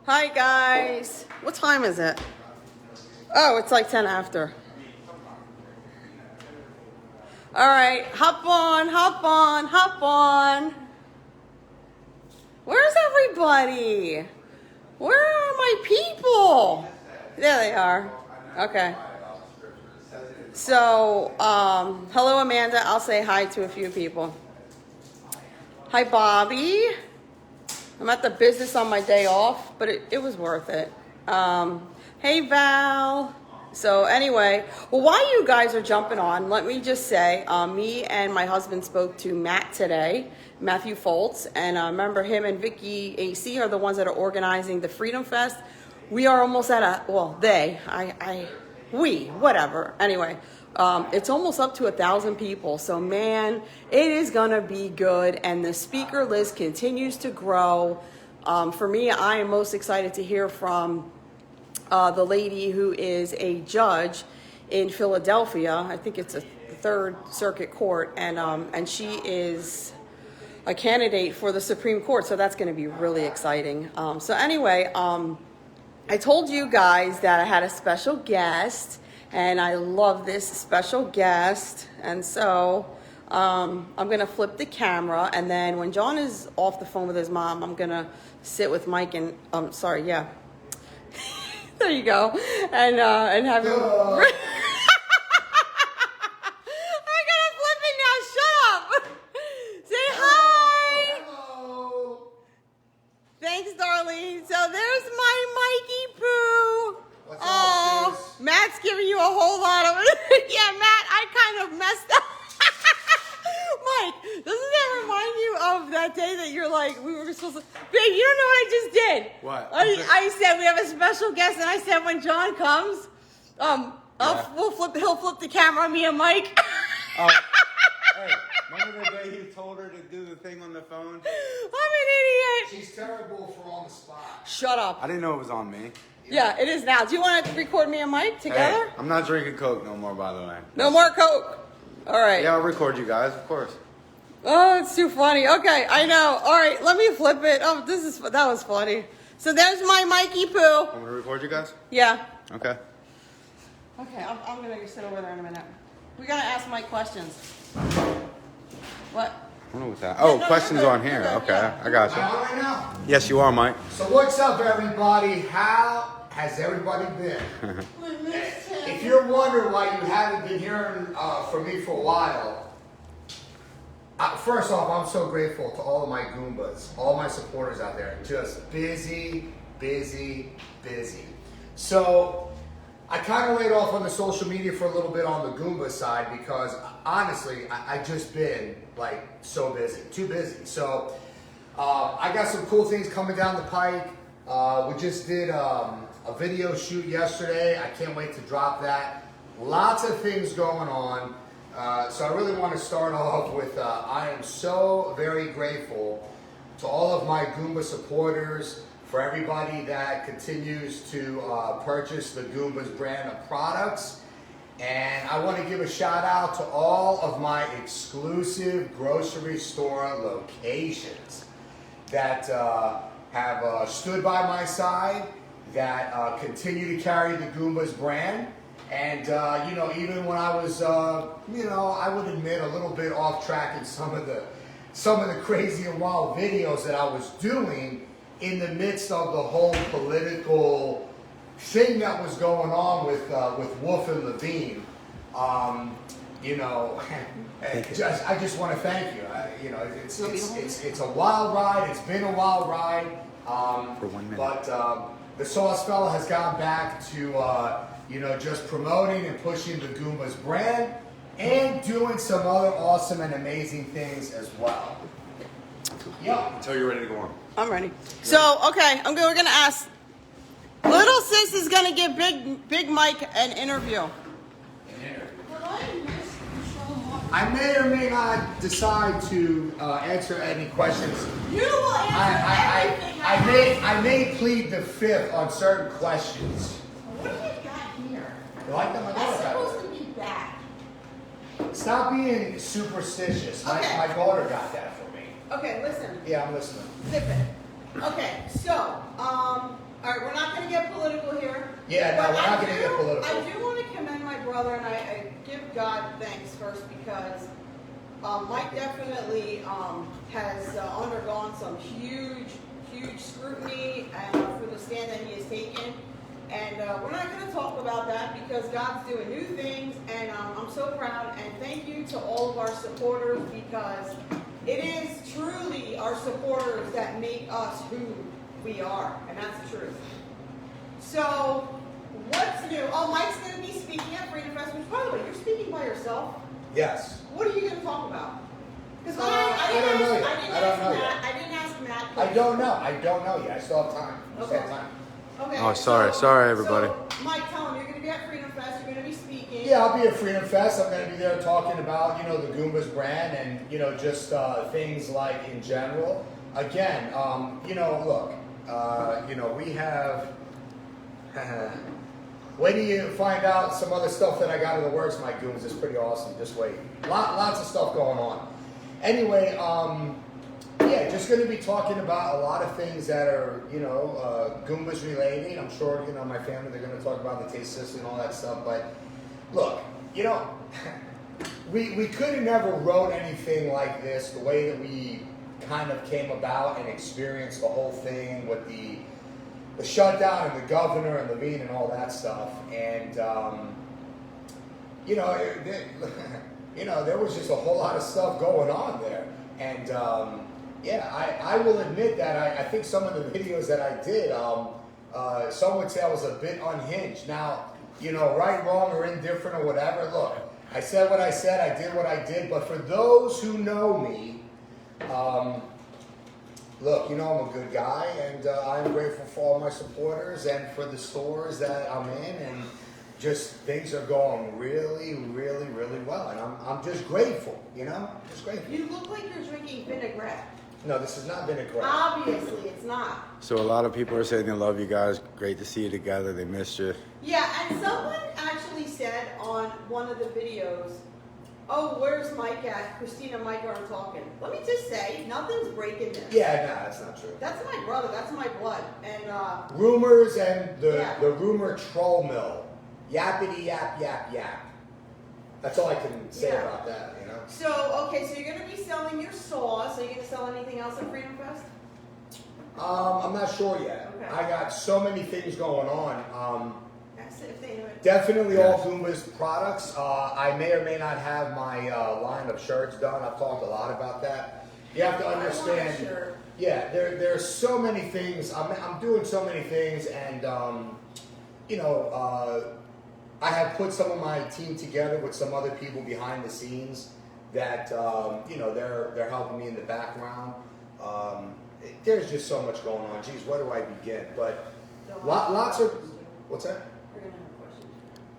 Hi guys. What time is it? Oh, it's like 10 after. All right, hop on, hop on, hop on. Where's everybody? Where are my people? There they are. Okay. So, hello Amanda. I'll say hi to a few people. Hi Bobby. I'm at the business on my day off, but it was worth it. Hey Val. So anyway, well, while you guys are jumping on, let me just say, me and my husband spoke to Matt today, Matthew Foltz, and remember him and Vicky AC are the ones that are organizing the Freedom Fest. We are almost at whatever. Anyway, it's almost up to 1,000 people. So man, it is gonna be good, and the speaker list continues to grow. For me, I am most excited to hear from the lady who is a judge in Philadelphia. I think it's a Third Circuit Court, and she is a candidate for the Supreme Court. So that's going to be really exciting. So anyway, I told you guys that I had a special guest, and I love this special guest. And so I'm going to flip the camera, and then when John is off the phone with his mom, I'm going to sit with Mike and there you go, and have him. I gotta flip it now. Shut up. Say hi. Hello. Thanks, darling. So there's my Mikey Poo. What's up, sis? Matt's giving you a whole lot of it. Yeah, Matt, I kind of messed up. Mike, doesn't that remind you of that day that you're like, we were supposed to, babe, you don't know what I just did. What? I said we have a special guest, and I said when John comes, he'll flip the camera on me and Mike. Oh, hey, remember the day you told her to do the thing on the phone? I'm an idiot. She's terrible for on the spot. Shut up. I didn't know it was on me. Yeah, it is now. Do you want to record me and Mike together? Hey, I'm not drinking Coke no more, by the way. No more Coke. All right. Yeah, I'll record you guys, of course. Oh, it's too funny. Okay, I know. All right, let me flip it. Oh, that was funny. So there's my Mikey Poo. Want me to record you guys? Yeah. Okay. Okay, I'm gonna sit over there in a minute. We gotta ask Mike questions. What? I don't know what's that. Oh, no, questions you're good. on here. You're good, Okay, yeah. I got Am I you. on right now? Yes, you are, Mike. So what's up, everybody? How has everybody been? If you're wondering why you haven't been hearing from me for a while, first off, I'm so grateful to all of my Goombas, all my supporters out there. Just busy, busy, busy. So I kind of laid off on the social media for a little bit on the Goomba side because honestly, I just been like so busy, too busy. So I got some cool things coming down the pike. We just did a video shoot yesterday. I can't wait to drop that. Lots of things going on. So I really want to start off with, I am so very grateful to all of my Goomba supporters, for everybody that continues to purchase the Goombas brand of products. And I want to give a shout out to all of my exclusive grocery store locations that have stood by my side, that continue to carry the Goombas brand. And, even when I was, I would admit a little bit off track in some of the crazy and wild videos that I was doing in the midst of the whole political thing that was going on with Wolf and Levine. I just want to thank you. It's a wild ride. It's been a wild ride. For 1 minute. But the Sauce Fella has gone back to just promoting and pushing the Goombas brand and doing some other awesome and amazing things as well. Yep. Until you're ready to go on. I'm ready. So, okay, we're gonna ask. Little sis is gonna give Big Mike an interview. I may or may not decide to answer any questions. You will answer everything. I may plead the fifth on certain questions. What do you got here? You like them? That's supposed to be bad. Stop being superstitious. Okay. My daughter got that for me. Okay, listen. Yeah, I'm listening. Zip it. Okay, so, Yeah, no, But we're not going to get political. I do want to commend my brother, and I give God thanks first because Mike definitely has undergone some huge scrutiny for the stand that he has taken. And we're not going to talk about that because God's doing new things, and I'm so proud. And thank you to all of our supporters because it is truly our supporters that make us who we are, and that's the truth. So, what's new? Oh, Mike's going to be speaking at Freedom Fest, which, by the way, you're speaking by yourself. Yes. What are you going to talk about? Because I don't know yet. I didn't ask Matt. I don't know yet. I still have time. Okay. Okay. Oh, sorry, everybody. So, Mike, tell him you're going to be at Freedom Fest. You're going to be speaking. Yeah, I'll be at Freedom Fest. I'm going to be there talking about, the Gumbas brand and, just things like in general. Again, look, we have, wait till you find out some other stuff that I got in the works, my Goombas. It's pretty awesome. Just wait. Lots of stuff going on. Anyway, just going to be talking about a lot of things that are, Goombas related. I'm sure, my family, they're going to talk about the taste system and all that stuff. But look, we could have never wrote anything like this the way that we kind of came about and experienced the whole thing with the shutdown and the governor and Levine and all that stuff. And, there was just a whole lot of stuff going on there. And, I will admit that I think some of the videos that I did, some would say I was a bit unhinged. Now, right, wrong, or indifferent or whatever, look, I said what I said, I did what I did, but for those who know me, look, I'm a good guy, and I'm grateful for all my supporters and for the stores that I'm in, and just things are going really, really, really well, and I'm just grateful, just grateful. You look like you're drinking vinaigrette. No, this has not been a great. Obviously, it's not. So a lot of people are saying they love you guys. Great to see you together. They missed you. Yeah, and someone actually said on one of the videos, oh, where's Mike at? Christina and Mike aren't talking. Let me just say, nothing's breaking this. Yeah, no, that's not true. That's my brother. That's my blood. And rumors and the rumor troll mill. Yappity yap yap yap. That's all I can say about that, So, okay, so you're going to be selling your sauce. Are you going to sell anything else at Freedom Fest? I'm not sure yet. Okay. I got so many things going on. That's it, if they know it. Definitely all Goombas products. I may or may not have my line of shirts done. I've talked a lot about that. You have to understand. I want a shirt. Yeah, there's so many things. I'm doing so many things, and I have put some of my team together with some other people behind the scenes that they're helping me in the background. There's just so much going on. Geez, where do I begin? But lots of what's that? We're going to have questions.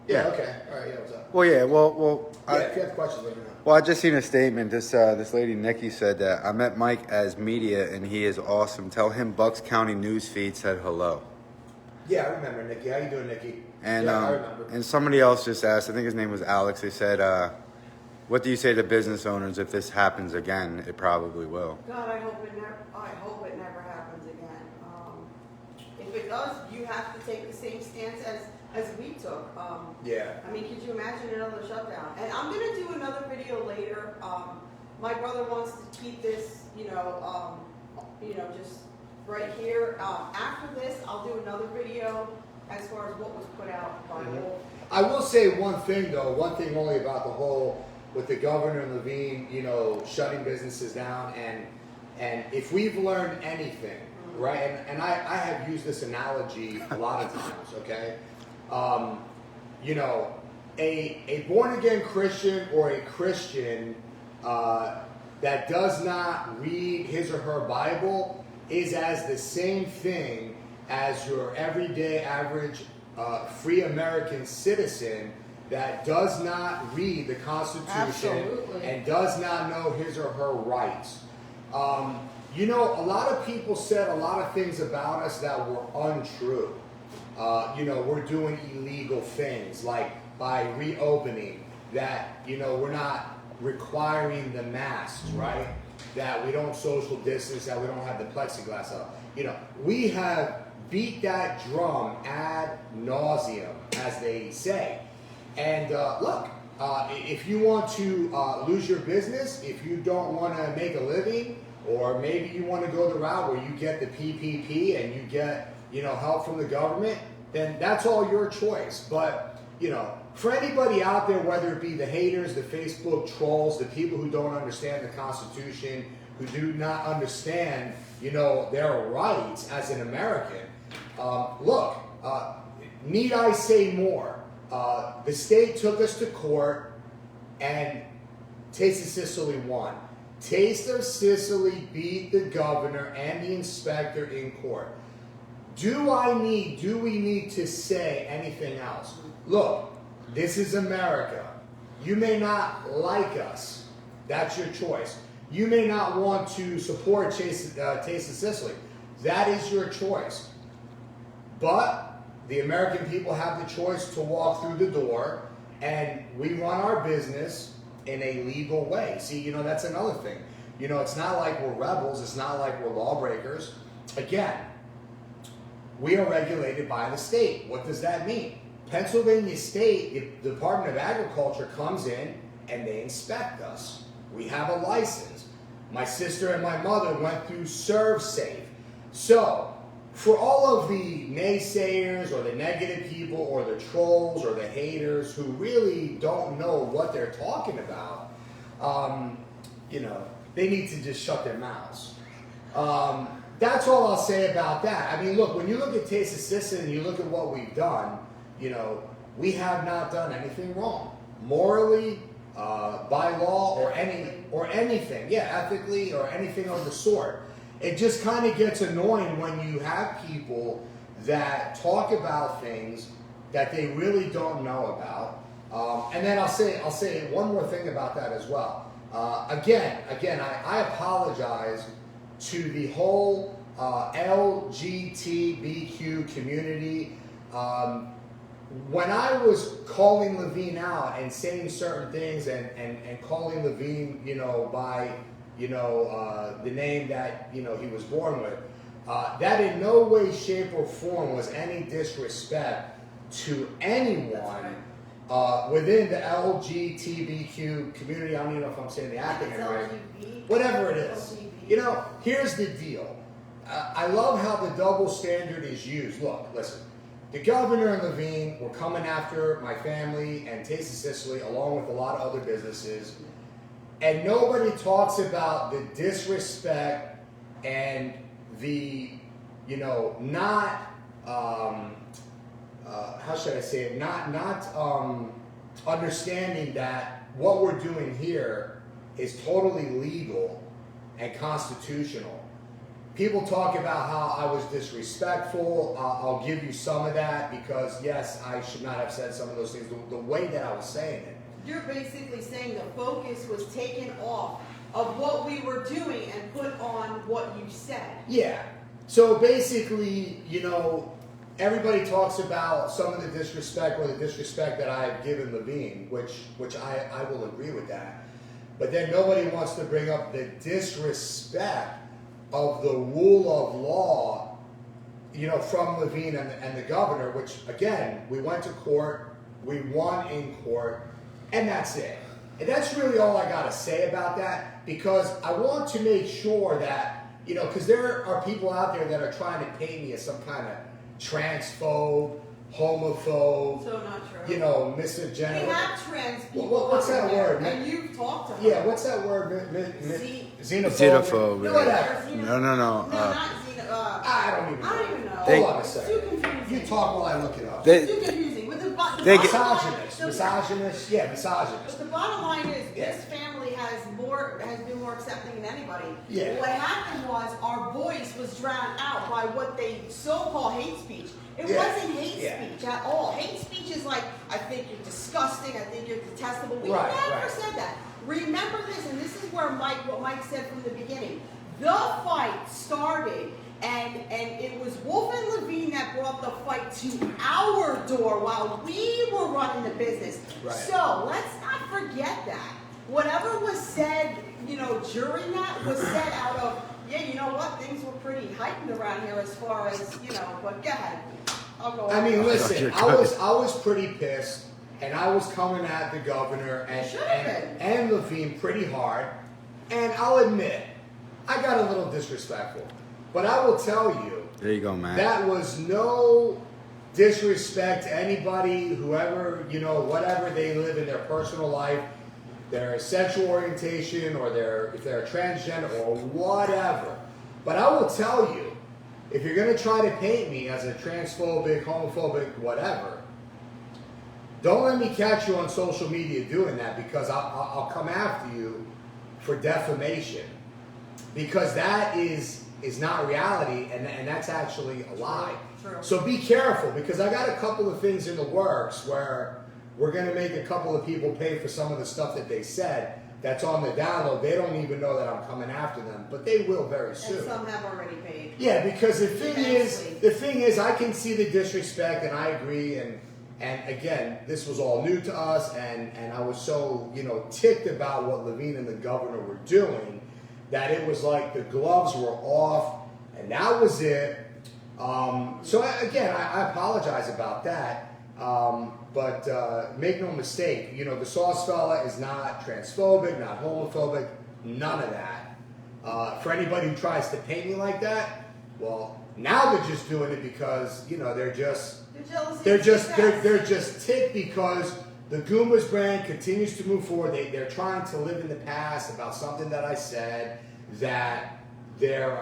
Yeah. Okay. All right. Yeah. What's up? Well, yeah. Well. If you have questions, let me know. Well, I just seen a statement. This lady Nikki said that I met Mike as media and he is awesome. Tell him Bucks County News Feed said hello. Yeah, I remember Nikki. How you doing, Nikki? And I remember. And somebody else just asked. I think his name was Alex. They said, "What do you say to business owners if this happens again? It probably will." God, I hope it never happens again. If it does, you have to take the same stance as we took. Yeah. I mean, could you imagine another shutdown? And I'm gonna do another video later. My brother wants to keep this, just right here. After this, I'll do another video as far as what was put out by Wolf. I will say one thing though. One thing only about the whole with the governor and Levine, shutting businesses down, and if we've learned anything, right? And I have used this analogy a lot of times. Okay. A born-again Christian or a Christian that does not read his or her Bible is as the same thing as your everyday average free American citizen that does not read the Constitution Absolutely. and does not know his or her rights. A lot of people said a lot of things about us that were untrue. We're doing illegal things, like by reopening, that, we're not requiring the masks, right? That we don't social distance, that we don't have the plexiglass up. We have beat that drum ad nauseum, as they say. And look, if you want to lose your business, if you don't want to make a living, or maybe you want to go the route where you get the PPP and you get, help from the government, then that's all your choice. But, for anybody out there, whether it be the haters, the Facebook trolls, the people who don't understand the Constitution, who do not understand, their rights as an American, look, need I say more? The state took us to court, and Taste of Sicily won. Taste of Sicily beat the governor and the inspector in court. Do we need to say anything else? Look, this is America. You may not like us. That's your choice. You may not want to support Taste of Sicily. That is your choice. But the American people have the choice to walk through the door, and we run our business in a legal way. See, that's another thing. It's not like we're rebels. It's not like we're lawbreakers. Again, we are regulated by the state. What does that mean? Pennsylvania State, the Department of Agriculture comes in and they inspect us. We have a license. My sister and my mother went through ServSafe. So, for all of the naysayers or the negative people or the trolls or the haters who really don't know what they're talking about, they need to just shut their mouths. That's all I'll say about that. I mean, look, when you look at Taste of Sicily and you look at what we've done, we have not done anything wrong. Morally, by law, or anything. Yeah, ethically, or anything of the sort. It just kind of gets annoying when you have people that talk about things that they really don't know about. And then I'll say one more thing about that as well. Again, I apologize to the whole LGBTQ community. When I was calling Levine out and saying certain things and calling Levine, by the name that he was born with, that in no way, shape, or form was any disrespect to anyone within the LGBTQ community. I don't even know if I'm saying the acronym right. Whatever it is. Here's the deal. I love how the double standard is used. Look, listen. The governor and Levine were coming after my family and Taste of Sicily, along with a lot of other businesses. And nobody talks about the disrespect and the, not, how should I say it? Not understanding that what we're doing here is totally legal and constitutional. People talk about how I was disrespectful. I'll give you some of that because, yes, I should not have said some of those things the way that I was saying it. You're basically saying the focus was taken off of what we were doing and put on what you said. Yeah. So basically, everybody talks about some of the disrespect or the disrespect that I've given Levine, which I will agree with that. But then nobody wants to bring up the disrespect of the rule of law, from Levine and the governor, which, again, we went to court, we won in court, and that's it. And that's really all I got to say about that, because I want to make sure that, because there are people out there that are trying to paint me as some kind of transphobe, homophobe, So not true. misogynist. We have trans people. What's that word? And you've talked to them. Yeah, what's that word? Xenophobe. Xenophobe. Yeah, whatever. No. No, not xenophobe. I don't even know. Hold on a It's too second. confusing. You talk while I look it up. They- It's too confusing. With the Misogynist. Yeah, misogynist. But the bottom line is, Yeah. this family has been more accepting than anybody. Yeah. What happened was our voice was drowned out by what they so-called hate speech. It Yeah. wasn't hate Yeah. speech at all. Hate speech is like, I think you're disgusting, I think you're detestable. We Right, never right. said that. Remember this, and this is where what Mike said from the beginning. The fight started, and it was Wolf and Levine that brought the fight to our door while we were running the business. Right. So let's not forget that. Whatever was said, during that was said out of, yeah, you know what, things were pretty heightened around here as far as, you know, but go ahead. I'll go I on. mean, listen, you're I was pretty pissed, and I was coming at the governor and Levine pretty hard. And I'll admit, I got a little disrespectful. But I will tell you, There you go, man. that was no disrespect to anybody, whoever, you know, whatever they live in their personal life, their sexual orientation, or if they're transgender or whatever. But I will tell you, if you're going to try to paint me as a transphobic, homophobic, whatever, don't let me catch you on social media doing that, because I'll come after you for defamation, because that is not reality, and that's actually a lie. True. So be careful, because I got a couple of things in the works where we're going to make a couple of people pay for some of the stuff that they said that's on the download. They don't even know that I'm coming after them, but they will very soon. And some have already paid. Yeah, because the thing is, I can see the disrespect, and I agree, and again, this was all new to us, and I was so, you know, ticked about what Levine and the governor were doing, that it was like the gloves were off, and that was it. So again, I apologize about that, but make no mistake, you know, the sauce fella is not transphobic, not homophobic, none of that. For anybody who tries to paint me like that, well, now they're just doing it because, you know, they're just ticked because the Goombas brand continues to move forward. They're trying to live in the past about something that I said, that they're,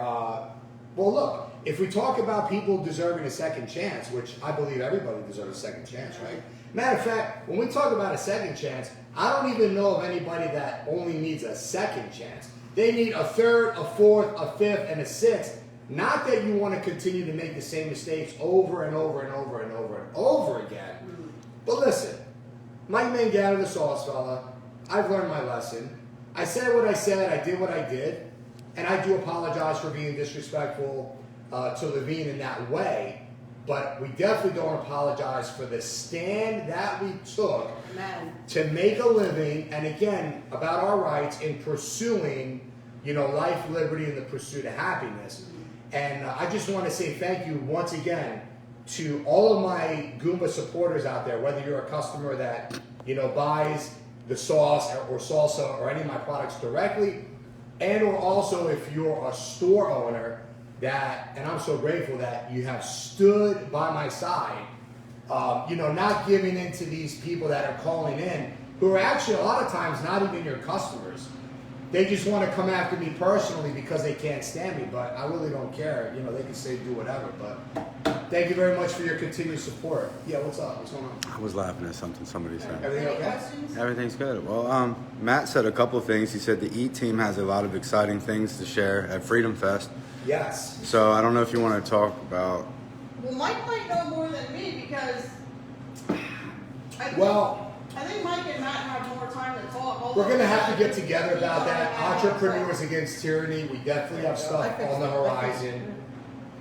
well, look, if we talk about people deserving a second chance, which I believe everybody deserves a second chance, right? Matter of fact, when we talk about a second chance, I don't even know of anybody that only needs a second chance. They need a third, a fourth, a fifth, and a sixth. Not that you want to continue to make the same mistakes over and over and over and over and over again. But listen, Mike Mangano, the sauce fella, I've learned my lesson. I said what I said, I did what I did, and I do apologize for being disrespectful to Levine in that way, but we definitely don't apologize for the stand that we took to make a living, and again, about our rights in pursuing, you know, life, liberty, and the pursuit of happiness. And I just want to say thank you once again to all of my Goomba supporters out there, whether you're a customer that, you know, buys the sauce or salsa or any of my products directly, and or also if you're a store owner that, and I'm so grateful that you have stood by my side, you know, not giving in to these people that are calling in, who are actually a lot of times not even your customers. They just want to come after me personally because they can't stand me, but I really don't care. You know, they can say do whatever, but thank you very much for your continued support. Yeah, what's up? What's going on? I was laughing at something somebody said. Everything Any okay? questions? Everything's good. Well, Matt said a couple of things. He said the E team has a lot of exciting things to share at Freedom Fest. Yes. So I don't know if you want to talk about. Well, Mike might know more than me because I think Mike and Matt have more time to talk. We're going to have to get together about that. Entrepreneurs Against Tyranny. We definitely have stuff on the horizon.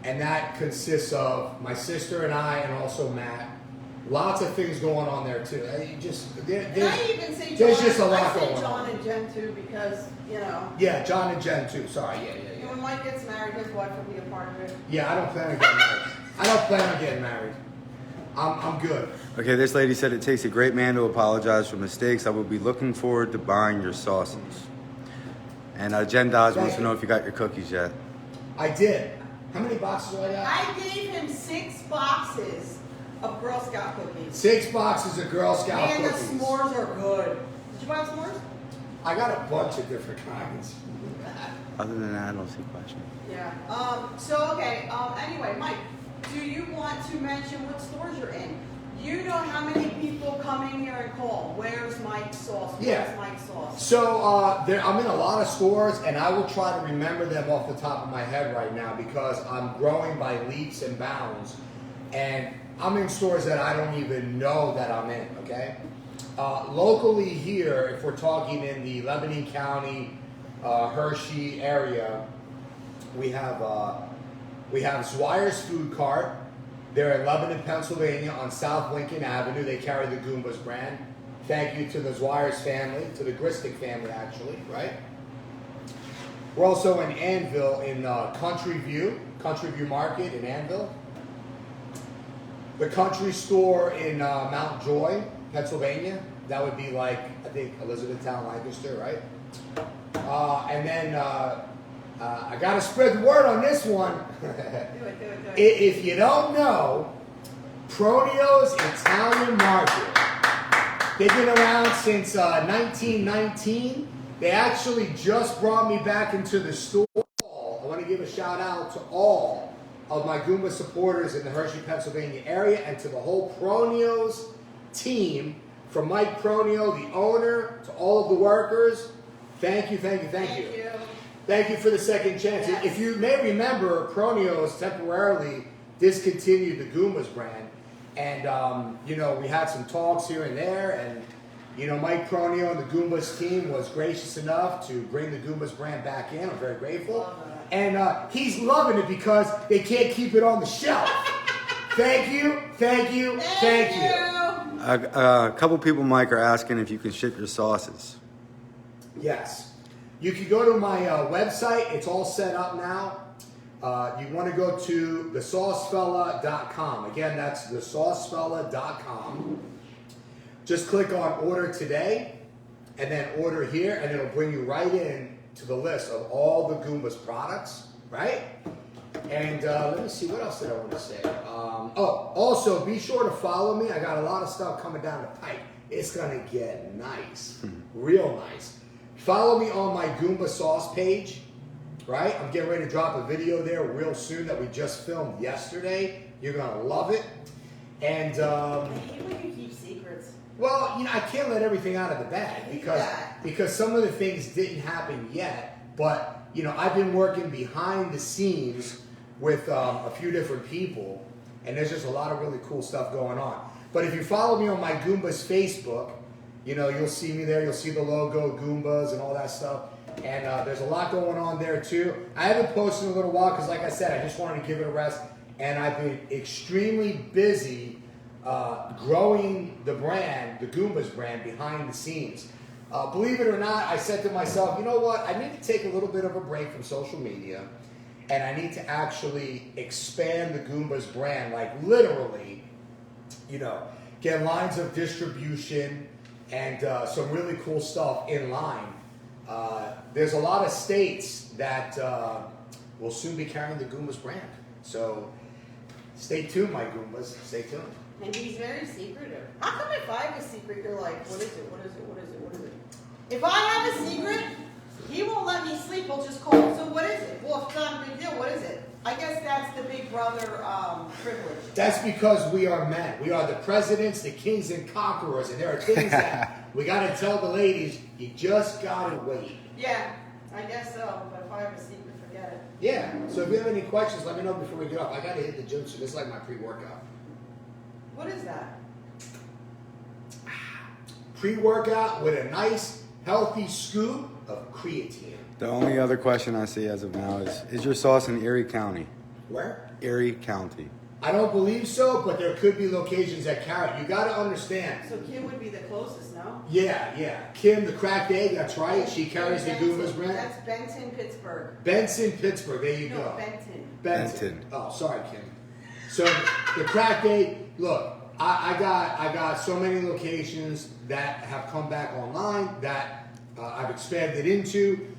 And that consists of my sister and I, and also Matt. Lots of things going on there too. And I even say John, there's just a lot I say going on. John and Jen too because, you know. Yeah, John and Jen too. Sorry. Yeah. When Mike gets married, his wife will be a part of it. Yeah, I don't plan on getting married. I don't plan on getting married. I'm good. Okay, this lady said it takes a great man to apologize for mistakes. I will be looking forward to buying your sauces. And Jen Dodge wants to know if you got your cookies yet. I did. How many boxes do I got? I gave him 6 boxes of Girl Scout cookies. 6 boxes of Girl Scout And cookies. the s'mores are good. Did you buy s'mores? I got a bunch of different kinds. Other than that, I don't see questions. Yeah. Anyway, Mike, do you want to mention what stores you're in? You know how many people come in here and call, where's Mike's sauce? Where's Mike's sauce? So I'm in a lot of stores, and I will try to remember them off the top of my head right now because I'm growing by leaps and bounds, and I'm in stores that I don't even know that I'm in, okay? Locally here, if we're talking in the Lebanon County, Hershey area, we have Zwire's Food Cart. They're in Lebanon, Pennsylvania on South Lincoln Avenue. They carry the Goombas brand. Thank you to the Zwire's family, to the Gristic family actually, right? We're also in Annville, in Country View Market in Annville. The Country Store in Mount Joy, Pennsylvania. That would be like, I think, Elizabethtown, Lancaster, right? And then I gotta spread the word on this one. Do it. If you don't know, Pronios Italian Market. They've been around since 1919. They actually just brought me back into the store. I want to give a shout out to all of my Goomba supporters in the Hershey, Pennsylvania area, and to the whole Pronios team, from Mike Pronio, the owner, to all of the workers. Thank you. Thank you for the second chance. Yes. If you may remember, Pronios temporarily discontinued the Goombas brand. And, you know, we had some talks here and there. And, you know, Mike Pronio and the Goombas team was gracious enough to bring the Goombas brand back in. I'm very grateful. And he's loving it because they can't keep it on the shelf. Thank you. A couple people, Mike, are asking if you can ship your sauces. Yes. You can go to my website. It's all set up now. You want to go to thesaucefella.com. Again, that's thesaucefella.com. Just click on order today and then order here, and it'll bring you right in to the list of all the Goombas products, right? And let me see, what else did I want to say? Also, be sure to follow me. I got a lot of stuff coming down the pipe. It's going to get nice, real nice. Follow me on my Goomba sauce page, right? I'm getting ready to drop a video there real soon that we just filmed yesterday. You're going to love it. And, I hate when you keep secrets. well, you know, I can't let everything out of the bag because some of the things didn't happen yet. But, you know, I've been working behind the scenes with a few different people, and there's just a lot of really cool stuff going on. But if you follow me on my Goombas Facebook, you know, you'll see me there. You'll see the logo, Goombas, and all that stuff. And there's a lot going on there, too. I haven't posted in a little while because, like I said, I just wanted to give it a rest. And I've been extremely busy growing the brand, the Goombas brand, behind the scenes. Believe it or not, I said to myself, you know what? I need to take a little bit of a break from social media. And I need to actually expand the Goombas brand, like literally, you know, get lines of distribution and some really cool stuff in line. There's a lot of states that will soon be carrying the Goombas brand. So stay tuned, my Goombas. Stay tuned. And he's very secretive. How come if I have a secret, you're like, what is it? If I have a secret, he won't let me sleep. He'll just call. So what is it? Well, if it's not a big deal, what is it? I guess that's the big brother privilege. That's because we are men. We are the presidents, the kings and conquerors. And there are things that we got to tell the ladies, you just got to wait. Yeah, I guess so. But if I have a secret, forget it. Yeah. So if you have any questions, let me know before we get off. I got to hit the gym soon. This is like my pre-workout. What is that? Pre-workout with a nice, healthy scoop of creatine. The only other question I see as of now is your sauce in Erie County? Where? Erie County. I don't believe so, but there could be locations that carry it. You got to understand. So Kim would be the closest, no? Yeah. Kim, the cracked egg, that's right. She carries the Goombas brand. That's Benton, Pittsburgh. Benson, Pittsburgh. There you No, go. Benton. Oh, sorry, Kim. So the cracked egg. Look, I got so many locations that have come back online that I've expanded into.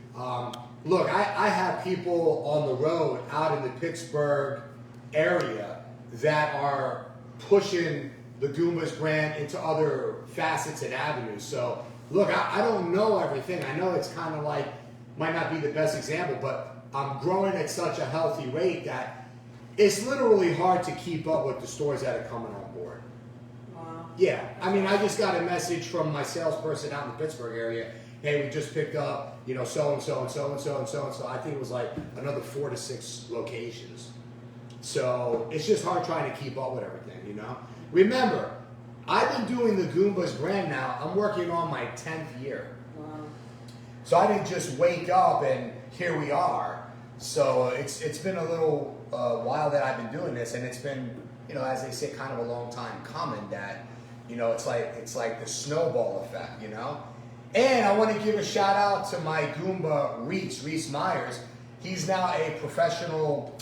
Look, I have people on the road out in the Pittsburgh area that are pushing the Goombas brand into other facets and avenues. So, look, I don't know everything. I know it's kind of like, might not be the best example, but I'm growing at such a healthy rate that it's literally hard to keep up with the stores that are coming on board. Wow. Yeah, I mean, I just got a message from my salesperson out in the Pittsburgh area. Hey, we just picked up, you know, so-and-so and so-and-so and so-and-so. I think it was like another 4 to 6 locations. So it's just hard trying to keep up with everything, you know? Remember, I've been doing the Goombas brand now. I'm working on my 10th year. Wow. So I didn't just wake up and here we are. So it's been a little while that I've been doing this, and it's been, you know, as they say, kind of a long time coming that, you know, it's like the snowball effect, you know? And I want to give a shout out to my Goomba Reese Myers. He's now a professional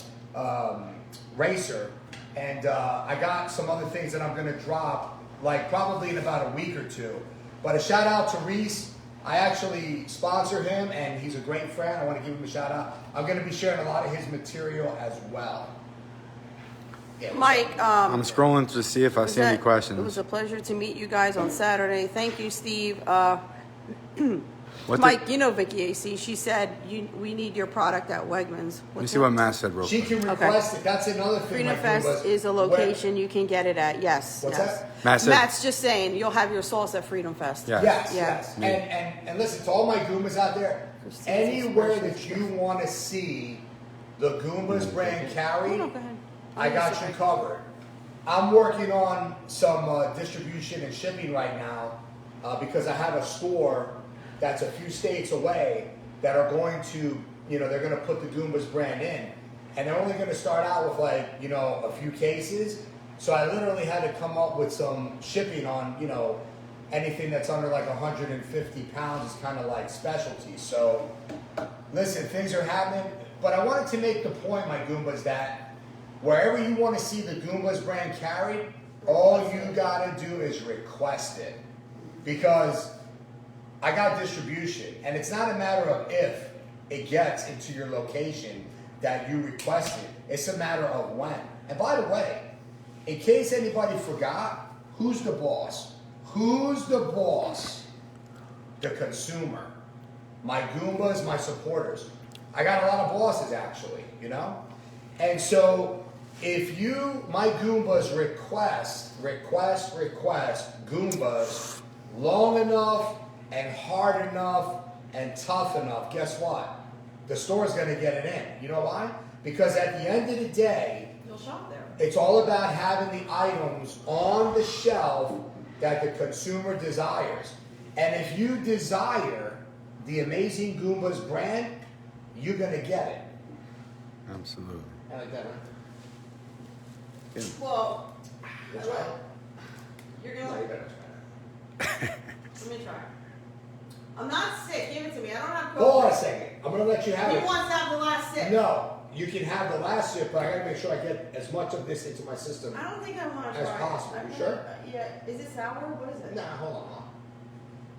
racer, and I got some other things that I'm going to drop, like probably in about a week or two. But a shout out to Reese. I actually sponsor him, and he's a great friend. I want to give him a shout out. I'm going to be sharing a lot of his material as well. Yeah, Mike, I'm scrolling to see if I see any it was questions. a pleasure to meet you guys on Saturday. Thank you, Steve. What Mike, you know Vicky AC. She said we need your product at Wegmans. Let me see what Matt said real she quick. can request it. That's another thing. Freedom Fest is a location you can get it at. Yes. What's yes. that? Matt said- Matt's just saying you'll have your sauce at Freedom Fest. Yeah. Yes, Yeah. yes. And listen, to all my Goombas out there, anywhere that you want to see the Goombas brand carried, No, go ahead. I got you covered. I'm working on some distribution and shipping right now because I have a store that's a few states away that are going to, they're going to put the Goombas brand in. And they're only going to start out with a few cases. So I literally had to come up with some shipping on, anything that's under like 150 pounds is kind of like specialty. So listen, things are happening. But I wanted to make the point, my Goombas, that wherever you want to see the Goombas brand carried, all you got to do is request it. Because I got distribution, and it's not a matter of if it gets into your location that you requested. It's a matter of when. And by the way, in case anybody forgot, who's the boss? Who's the boss? The consumer. My Goombas, my supporters. I got a lot of bosses actually, And so if you, my Goombas, request Goombas long enough and hard enough and tough enough, guess what? The store's gonna get it in. You know why? Because at the end of the day, You'll shop there. it's all about having the items on the shelf that the consumer desires. And if you desire the amazing Goombas brand, you're gonna get it. Absolutely. I like that, huh? Well, You try it? you're No, gonna you better try it. let me try. I'm not sick. Give it to me. I don't have COVID. Hold on a second. I'm gonna let you have He it. wants to have the last sip. No, you can have the last sip, but I gotta make sure I get as much of this into my system. I don't think I want to As try it. possible. I'm You gonna- sure? Yeah. Is it sour? What is it? Nah, hold on.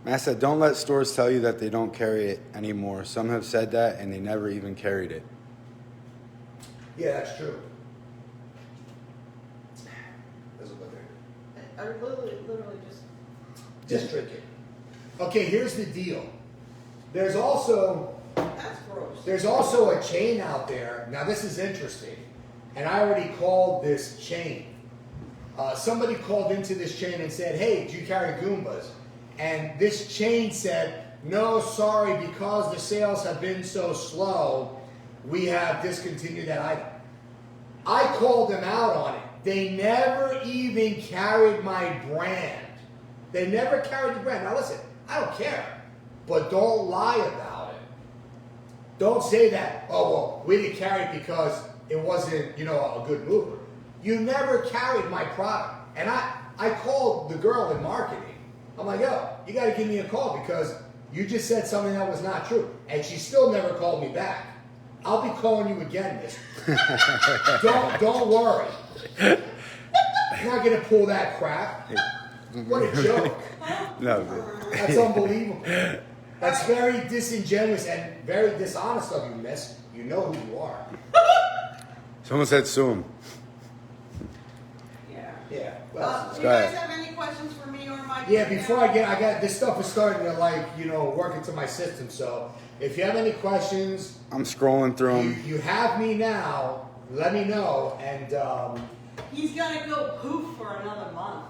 Matt said, don't let stores tell you that they don't carry it anymore. Some have said that, and they never even carried it. Yeah, that's true. Doesn't look good. I literally Just drink it. Okay, here's the deal. There's also That's gross. a chain out there. Now this is interesting, and I already called this chain. Somebody called into this chain and said, "Hey, do you carry Goombas?" And this chain said, "No, sorry, because the sales have been so slow, we have discontinued that item." I called them out on it. They never even carried my brand. They never carried the brand. Now listen, I don't care, but don't lie about it. Don't say that, oh, well, we didn't carry it because it wasn't, a good mover. You never carried my product. And I called the girl in marketing. I'm like, yo, you got to give me a call because you just said something that was not true. And she still never called me back. I'll be calling you again, miss. Don't worry. I'm not going to pull that crap. What a joke. No. That's unbelievable. That's very disingenuous and very dishonest of you, miss. You know who you are. Someone said sue him. Yeah. Yeah. Do Well, you Go guys ahead. have any questions for me or my? yeah, before I got this stuff is starting to work into my system. So if you have any questions, I'm scrolling through them. you have me now. Let me know. And He's gonna go poof for another month.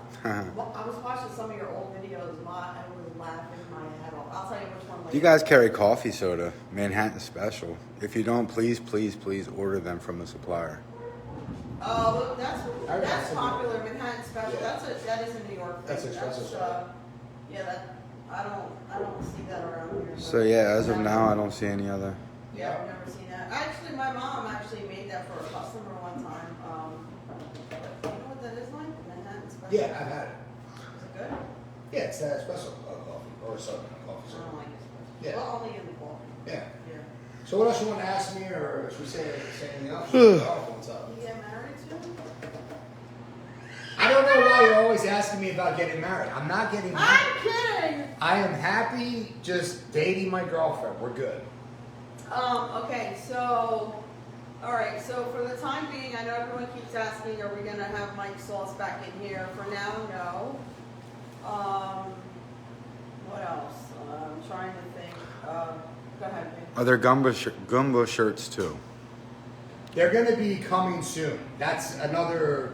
Well, I was watching some of your old videos. I was laughing my head off. I'll tell you which one. Later. You guys carry coffee soda, Manhattan Special. If you don't, please order them from the supplier. Oh, I that's see. popular. Manhattan Special. Yeah. That is a New York thing. That's expensive. I don't see that around here. So yeah, as of now, I don't see any other. Yeah, I've never seen that. Actually, my mom actually made that for a customer one time. You know what that is like? Manhattan Special. yeah, I've had it. Is it good? Yeah, it's espresso coffee. or Southern coffee. I Southern. don't like espresso. Yeah. Well, only in the coffee. Yeah. Yeah. So what else you want to ask me, or should we say anything else? What's up? You get married soon? I don't know why you're always asking me about getting married. I'm not getting married. I'm kidding. I am happy just dating my girlfriend. We're good. Okay, so, all right, so for the time being, I know everyone keeps asking, are we gonna have Mike Sauce back in here? For now, no. What else? I'm trying to think. Go ahead, Vic. Are there Gumba shirts too? They're going to be coming soon. That's another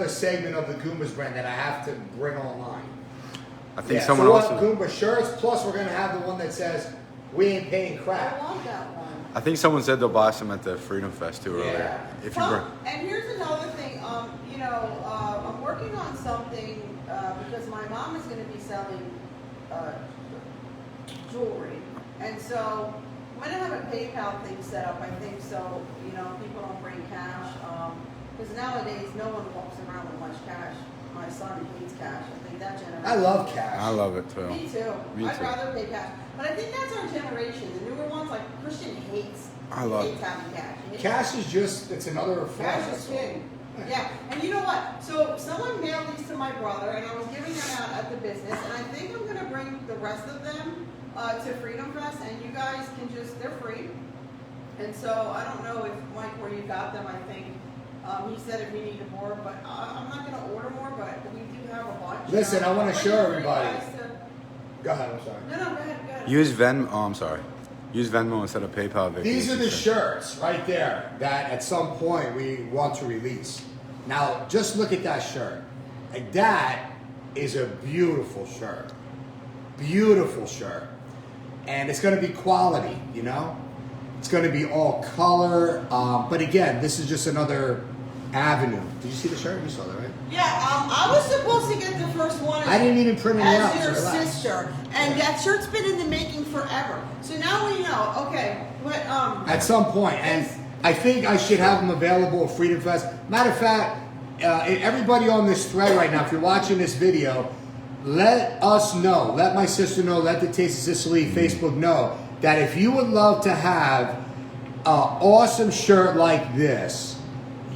segment of the Goombas brand that I have to bring online. I think Yeah, someone so also. we'll have Goomba shirts. Plus, we're going to have the one that says "We ain't paying I crap." love that one. I think someone said they'll buy some at the Freedom Fest too earlier. Yeah. If you bring. And here's another thing. I'm working on something because my mom is going to be selling jewelry, and so I'm going to have a PayPal thing set up. I think so. People don't bring cash because nowadays no one walks around with much cash. My son hates cash. I think that generation. I love cash. I love it too. Me too. Me I'd too. rather pay cash. But I think that's our generation. The newer ones, like Christian hates. I love hates it. having cash. He hates Cash is just—it's another form. Cash is king. Yeah, and you know what? So someone mailed these to my brother, and I was giving them out at the business, and I think I'm gonna bring the rest of them to Freedom Fest, and you guys can just—they're free. And so I don't know if Mike, where you got them. I think he said if we needed more, but I'm not gonna order more, but we do have a bunch. Listen, I want to show everybody. You guys to- Go ahead. I'm sorry. No, go ahead. Use Venmo. Oh, I'm sorry. Use Venmo instead of PayPal. Vic. These are the shirts right there that at some point we want to release. Now, just look at that shirt. Like, that is a beautiful shirt. Beautiful shirt. And it's going to be quality, It's going to be all color. But again, this is just another avenue. Did you see the shirt? You saw that, right? Yeah, I was supposed to get the first one. I didn't even print it out. As your so relax. sister, and that shirt's been in the making forever. So now we know. Okay, but At some point, and I think I should have them available at Freedom Fest. Matter of fact, everybody on this thread right now, if you're watching this video, let us know, let my sister know, let the Taste of Sicily Facebook know that if you would love to have an awesome shirt like this,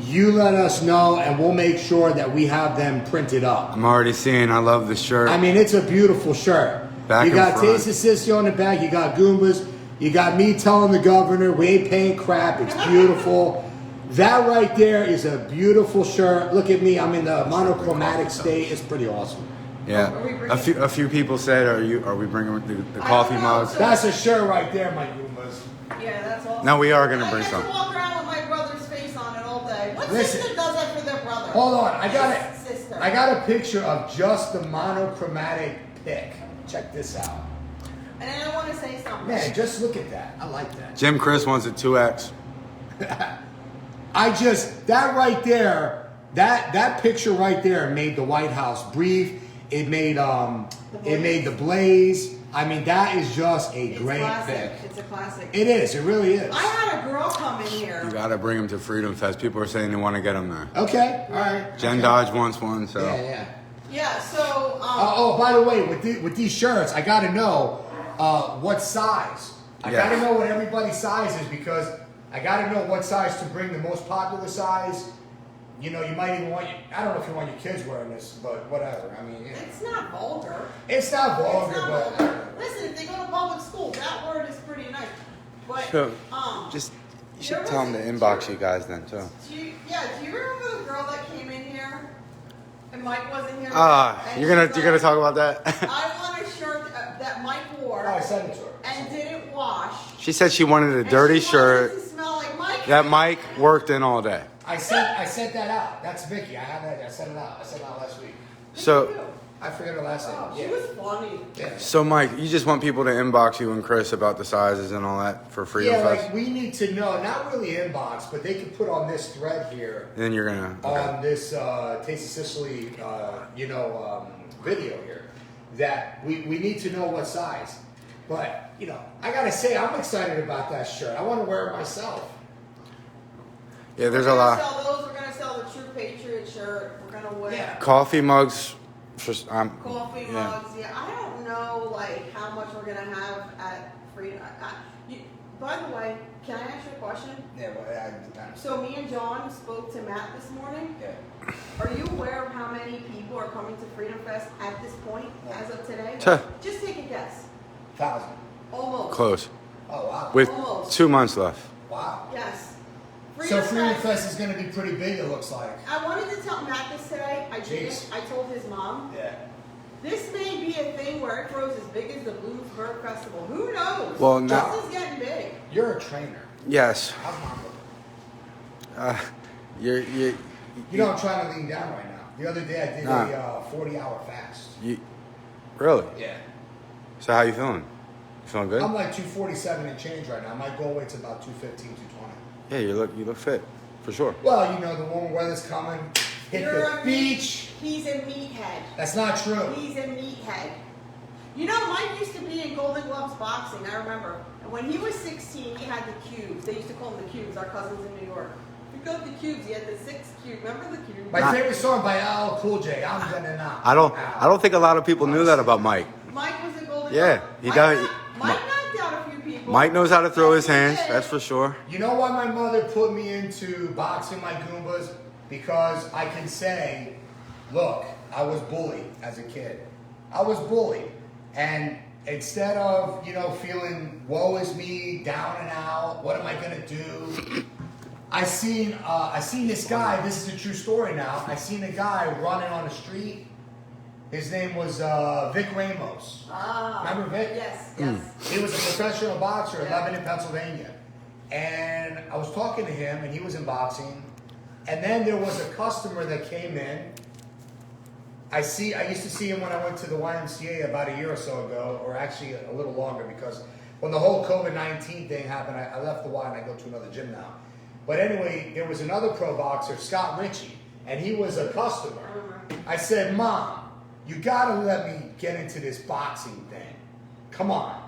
you let us know and we'll make sure that we have them printed up. I'm already seeing. I love the shirt. I mean, it's a beautiful shirt. Back you and got front. Taste of Sicily on the back, you got Goombas, you got me telling the governor we ain't paying crap. It's beautiful. That right there is a beautiful shirt. Look at me, I'm in the monochromatic state. It's pretty awesome. Yeah. Are we bringing- A few people said, Are we bringing the I coffee don't know. mugs? That's a shirt right there, my Goombas. yeah, that's awesome. No, we are gonna I bring get some. to walk around with my brother's face on it all day. What Listen. sister does that for their brother? Hold on, I got it. Sister. I got a picture of just the monochromatic pic. Check this out. And then I want to say something. Man, just look at that. I like that. Jim Chris wants a 2X. That right there, that picture right there made the White House breathe. It made the blaze. I mean, that is just a It's great classic. pic. It's a classic. It is. It really is. I had a girl come in You here. gotta bring him to Freedom Fest. People are saying they want to get him there. Okay. All right. Jen Dodge wants one, so. Yeah. Yeah, so Oh, by the way, with these shirts, I got to know what size. I Yeah. got to know what everybody's size is because I got to know what size to bring. The most popular size. You might even want. I don't know if you want your kids wearing this, but whatever. I mean, it's not vulgar. it's not vulgar, It's not but vulgar. Listen, if they go to public school, that word is pretty nice. But So, um, just you there should tell him to was- inbox you guys then too. do you remember the girl that came in here and Mike wasn't here? And You're gonna she's you're gonna like, talk about that. I want a shirt that Mike wore I sent it to her. and didn't wash. She said she wanted a And dirty she wanted it shirt to smell like Mike. that Mike worked in all day. I sent that out. That's Vicky. I have that. I sent it out. I sent it out last week. So I forget her last name. Oh, she Yeah. was funny. Yeah. so Mike, you just want people to inbox you and Chris about the sizes and all that for Freedom Yeah, Fest. like we need to know, not really inbox, but they could put on this thread here, Then you're gonna. on this Taste of Sicily, video here, that we need to know what size. But, I gotta say, I'm excited about that shirt. I want to wear it myself. Yeah, there's We're a gonna lot. sell those. We're gonna sell the True Patriot shirt. We're gonna wear. Yeah. Coffee mugs Coffee mugs. Yeah, I don't know like how much we're gonna have at Freedom. By the way, can I ask you a question? Yeah, well, So me and John spoke to Matt this morning. yeah. Are you aware of how many people are coming to Freedom Fest at this point, as of today? Tuh. Just take a guess. 1,000. Almost. Close. Oh, wow. With Almost. 2 months left. Wow. Yes. So Freedom Fest is going to be pretty big, it looks like. I wanted to tell Matt this today. I didn't. Jeez. I told his mom. Yeah. This may be a thing where it grows as big as the Bloomsburg Festival. Who knows? Well, now- This is getting big. You're a trainer. Yes. How's mom looking? You're You know, I'm trying to lean down right now. The other day I did a 40-hour fast. really? Yeah. So how you feeling? You feeling good? I'm like 247 and change right now. My goal weight's about 215, 220. Yeah, you look fit, for sure. Well, you know, the warm weather's coming. Hit You're the a beach. He's a meathead. That's not true. He's a meathead. You know, Mike used to be in Golden Gloves boxing. I remember. And when he was 16, he had the cubes. They used to call them the cubes. Our cousins in New York. He got the cubes. He had the 6 cube. Remember the cube? My favorite song by LL Cool J. I'm gonna knock. I don't think a lot of people knew that about Mike. Mike was a Golden Yeah, Glove. he Mike does- Mike knocked out a few people. Mike knows how to throw his Yes, he hands, did. that's for sure. You know why my mother put me into boxing, my Goombas? Because I can say, look, I was bullied as a kid. I was bullied. And instead of, you know, feeling woe is me, down and out, what am I gonna do? I seen this guy, this is a true story now. I seen a guy running on the street. His name was Vic Ramos. Ah. Remember Vic? Yes, yes. He was a professional boxer in Yeah. Lebanon, Pennsylvania. And I was talking to him, and he was in boxing. And then there was a customer that came in. I used to see him when I went to the YMCA about a year or so ago, or actually a little longer, because when the whole COVID-19 thing happened, I left the Y and I go to another gym now. But anyway, there was another pro boxer, Scott Ritchie, and he was a customer. I said, Mom, you gotta let me get into this boxing thing. Come on.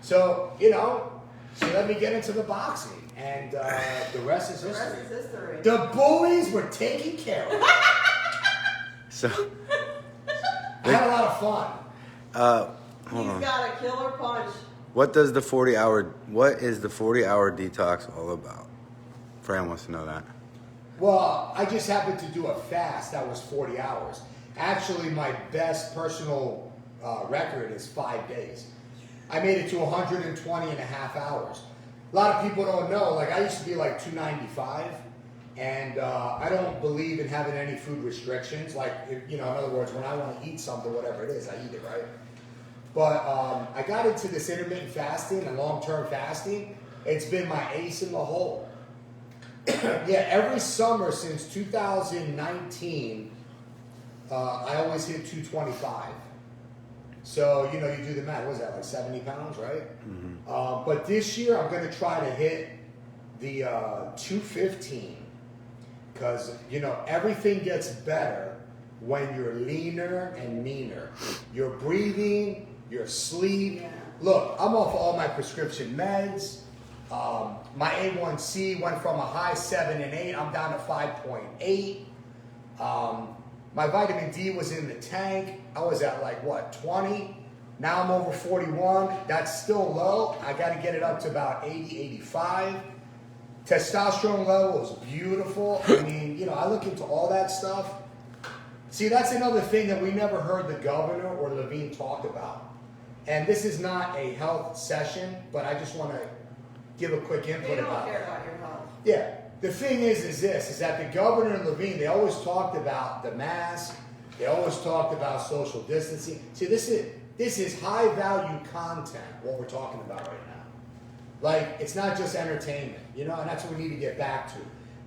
So, you know, she let me get into the boxing. And the rest is The history. rest is history. The bullies were taken care of. So, I had a lot of fun. hold on. He's got a killer punch. What is the 40-hour detox all about? Fran wants to know that. Well, I just happened to do a fast that was 40 hours. Actually, my best personal record is 5 days. I made it to 120 and a half hours. A lot of people don't know, like I used to be like 295, and I don't believe in having any food restrictions. Like, you know, in other words, when I want to eat something, whatever it is, I eat it, right? But I got into this intermittent fasting and long-term fasting. It's been my ace in the hole. Yeah, every summer since 2019, I always hit 225. So, you know, you do the math. What is that, like 70 pounds, right? Mm-hmm. But this year, I'm going to try to hit the 215. Because, you know, everything gets better when you're leaner and meaner. Your breathing, your sleep. Yeah. Look, I'm off all my prescription meds. My A1C went from a high 7 and 8. I'm down to 5.8. My vitamin D was in the tank. I was at like, what, 20? Now I'm over 41. That's still low. I got to get it up to about 80, 85. Testosterone level is beautiful. I mean, you know, I look into all that stuff. See, that's another thing that we never heard the governor or Levine talk about. And this is not a health session, but I just want to give a quick input They don't about care that. about your health. Yeah. The thing is that the governor and Levine, they always talked about the mask. They always talked about social distancing. See, this is high value content, what we're talking about right now. Like, it's not just entertainment, you know, and that's what we need to get back to.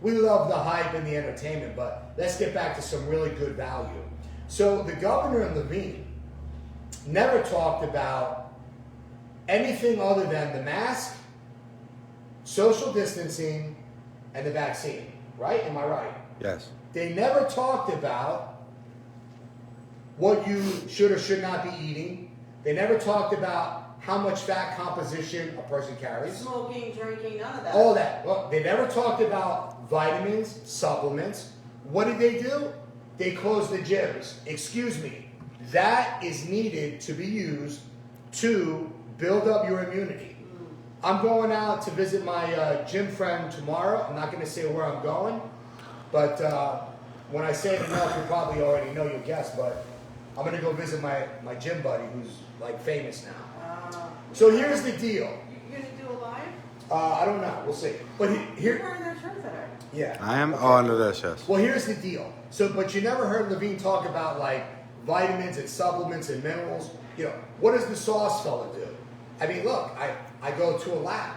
We love the hype and the entertainment, but let's get back to some really good value. So the governor and Levine never talked about anything other than the mask, social distancing, and the vaccine, right? Am I right? Yes. They never talked about what you should or should not be eating. They never talked about how much fat composition a person carries. Smoking, drinking, none of that. All that. Well, they never talked about vitamins, supplements. What did they do? They closed the gyms. Excuse me. that is needed to be used to build up your immunity. I'm going out to visit my gym friend tomorrow. I'm not going to say where I'm going, but when I say it enough, you probably already know, you'll guess, but I'm going to go visit my gym buddy who's like famous now. So here's the deal. You gonna do a live? I don't know. We'll see. But You're here, wearing that shirt today. yeah. I am on to this, yes. Well, here's the deal. So, but you never heard Levine talk about like vitamins and supplements and minerals. You know, what does the sauce fella do? I mean, look, I go to a lab.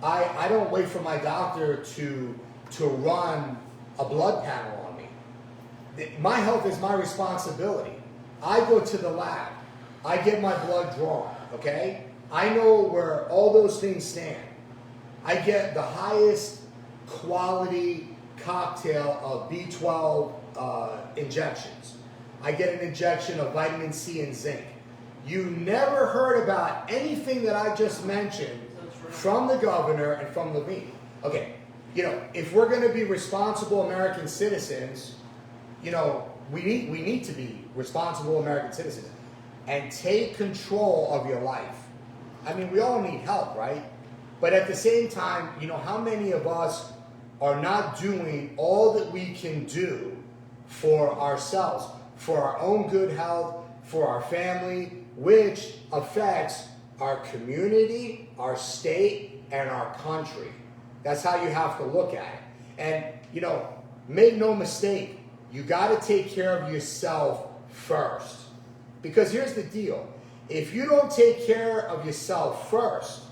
I don't wait for my doctor to run a blood panel on me. My health is my responsibility. I go to the lab. I get my blood drawn, okay? I know where all those things stand. I get the highest quality cocktail of B12 injections. I get an injection of vitamin C and zinc. You never heard about anything that I just mentioned from the governor and from Levine. Okay, you know, if we're going to be responsible American citizens, you know, we need to be responsible American citizens and take control of your life. I mean, we all need help, right? But at the same time, you know, how many of us are not doing all that we can do for ourselves, for our own good health, for our family, which affects our community, our state, and our country. That's how you have to look at it. And, you know, make no mistake, you got to take care of yourself first. Because here's the deal. If you don't take care of yourself first,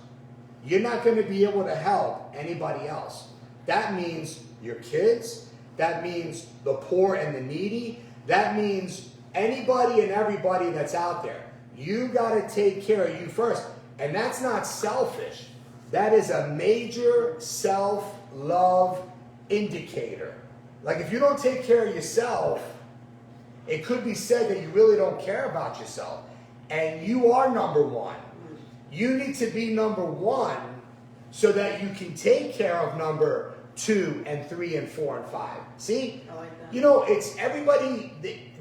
you're not going to be able to help anybody else. That means your kids. That means the poor and the needy. That means anybody and everybody that's out there. You got to take care of you first. And that's not selfish. That is a major self-love indicator. Like if you don't take care of yourself, it could be said that you really don't care about yourself. And you are number one. You need to be number one so that you can take care of number 2 and 3 and 4 and 5. See? I like that. You know, it's everybody,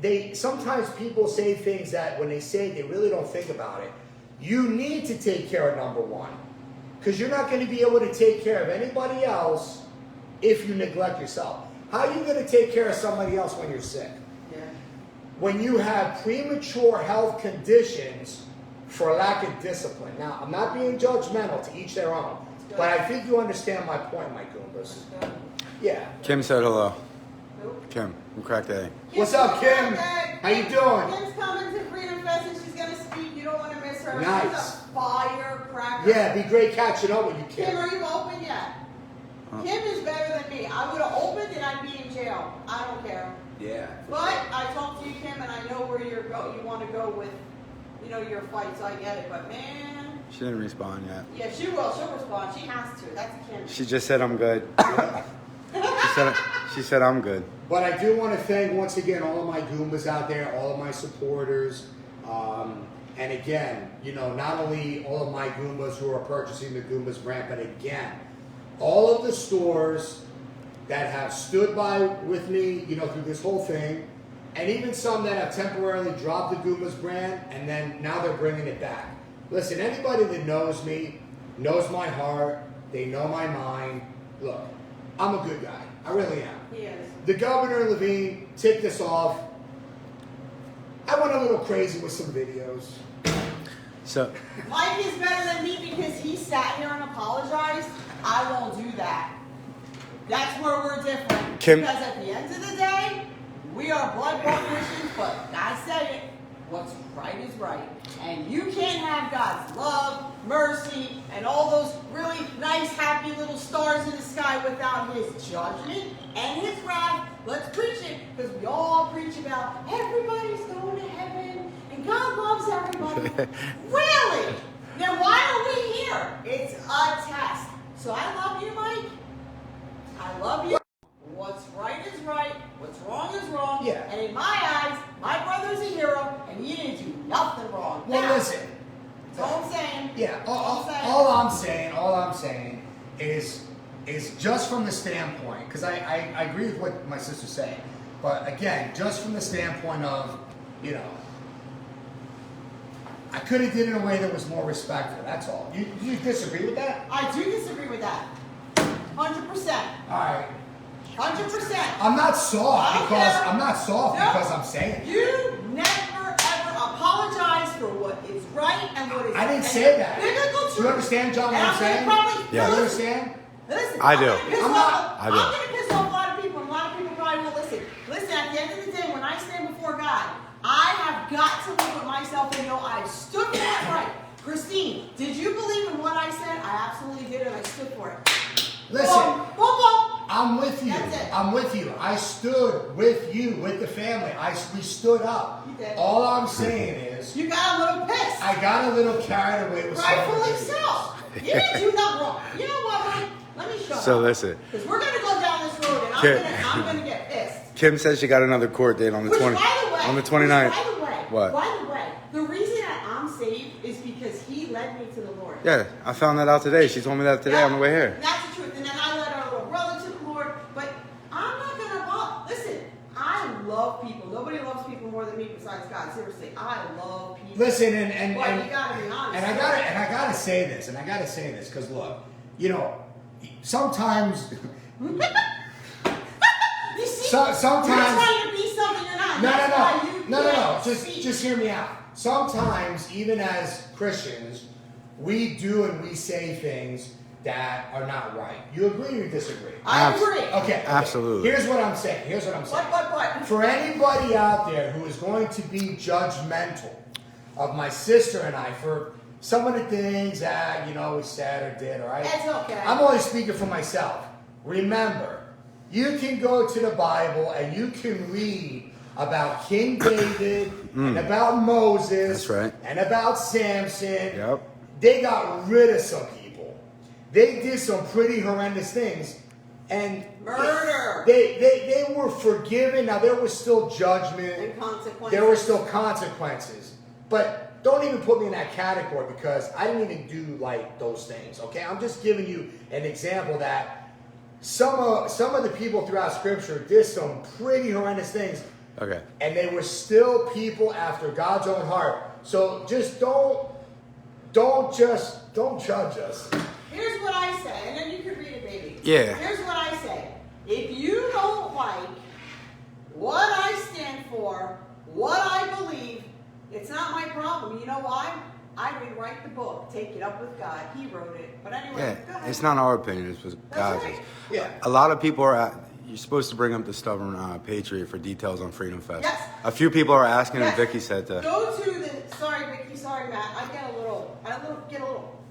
they sometimes people say things that when they say it, they really don't think about it. You need to take care of number 1. Because you're not going to be able to take care of anybody else if you neglect yourself. How are you going to take care of somebody else when you're sick? Yeah. When you have premature health conditions for lack of discipline. Now, I'm not being judgmental, to each their own. But I think you understand my point, my Goombas. Yeah. Kim said hello. Who? Kim, who cracked the egg. What's up, Kim? How you doing? Kim's coming to Freedom Fest and she's going to speak. You don't want to miss her. Nice. She's a firecracker. Yeah, it'd be great catching up with you, Kim, Kim. are you open yet? Kim is better than me. I would have opened and I'd be in jail. I don't care. Yeah. But I talked to you, Kim, and I know where you want to go with, you know, your fight, so I get it. But man, She didn't respond yet. yeah, she will. She'll respond. She has to. That's a Kim. She just said I'm good. She said I'm good. But I do want to thank once again all of my Goombas out there, all of my supporters. And again, you know, not only all of my Goombas who are purchasing the Goombas brand, but again, all of the stores that have stood by with me, you know, through this whole thing, and even some that have temporarily dropped the Goombas brand, and then now they're bringing it back. Listen, anybody that knows me, knows my heart, they know my mind. Look, I'm a good guy. I really am. He is. The governor, Levine, tipped this off. I went a little crazy with some videos. So, Mike is better than me because he sat here and apologized. I won't do that. That's where we're different. Kim- Because at the end of the day, we are blood Christians, but I say it, what's right is right. And you can't have God's love, mercy, and all those really nice, happy little stars in the sky without his judgment and his wrath. Let's preach it, because we all preach about everybody's going to heaven and God loves everybody. Really? Then why are we here? It's a test. So I love you, Mike. I love you. What's right is right. What's wrong is wrong. Yeah. And in my eyes, my brother's a hero, and you didn't do nothing wrong. Well, Now, listen. that's all I'm saying. Yeah, All I'm saying. all I'm saying is just from the standpoint, because I agree with what my sister's saying, but again, just from the standpoint of, you know, I could have did it in a way that was more respectful. That's all. You disagree with that? I do disagree with that. 100%. All right. 100%. I'm not soft I don't because care. I'm not soft No. because I'm saying it. You never ever apologize for what is right and what is. I didn't say that. Biblical Do you understand, John, what And I'm saying? Probably, Yeah. You understand? Listen, I do. I'm gonna piss I'm off- not- I do. I'm gonna piss off a lot of people, and a lot of people probably won't listen. Listen, at the end of the day, when I stand before God, I have got to live with myself and know I stood for what's right. Christine, did you believe in what I said? I absolutely did, and I stood for it. Listen. Boom, boom, boom. I'm with you. That's it. I'm with you. I stood with you, with the family. We stood up. You did. All I'm saying is, You got a little pissed. I got a little carried away with some of the Rightfully videos. so. You didn't do nothing wrong. You know what, Mike? Let me show So you. listen. Because we're going to go down this road, and Okay. I'm gonna get pissed. Kim says she got another court date on the Which, 20, by the way, on the 29th. By the way, What? By the way, the reason that I'm saved is because he led me to the Lord. Yeah, I found that out today. She told me that today on the way here. That's the truth. And then I led our little brother to the Lord. But I'm not going to listen. I love people. Nobody loves people more than me besides God. Seriously, I love people. Listen, and Well, you got to be honest. And I gotta say this, because look, you know, sometimes, You see, sometimes. you're trying to be something you're not. No. That's why you can't speak. Just hear me out. Sometimes, even as Christians, we do and we say things that are not right. You agree or you disagree? I agree. Okay. Absolutely. Here's what I'm saying. What? For anybody out there who is going to be judgmental of my sister and I for some of the things that, you know, we said or did, all right? It's okay. I'm only speaking for myself. Remember, you can go to the Bible and you can read about King David and about Moses That's right. and about Samson. Yep. They got rid of some people. They did some pretty horrendous things. And Murder. They were forgiven. Now there was still judgment. And consequences. There were still consequences. But don't even put me in that category because I didn't even do like those things. Okay? I'm just giving you an example that some of the people throughout Scripture did some pretty horrendous things. Okay. And they were still people after God's own heart. So just don't judge us. Here's what I say, and then you can read it, baby. Yeah. Here's what I say. If you don't like what I stand for, what I believe, it's not my problem. You know why? I rewrite the book. Take it up with God. He wrote it. But anyway, Yeah, go ahead. it's not our opinion. It's what God's. right. Yeah. A lot of people are. You're supposed to bring up the Stubborn Patriot for details on Freedom Fest. Yes. A few people are asking, Yes. and Vicky said that. Go to the. Sorry, Vicky. Sorry, Matt. I get a little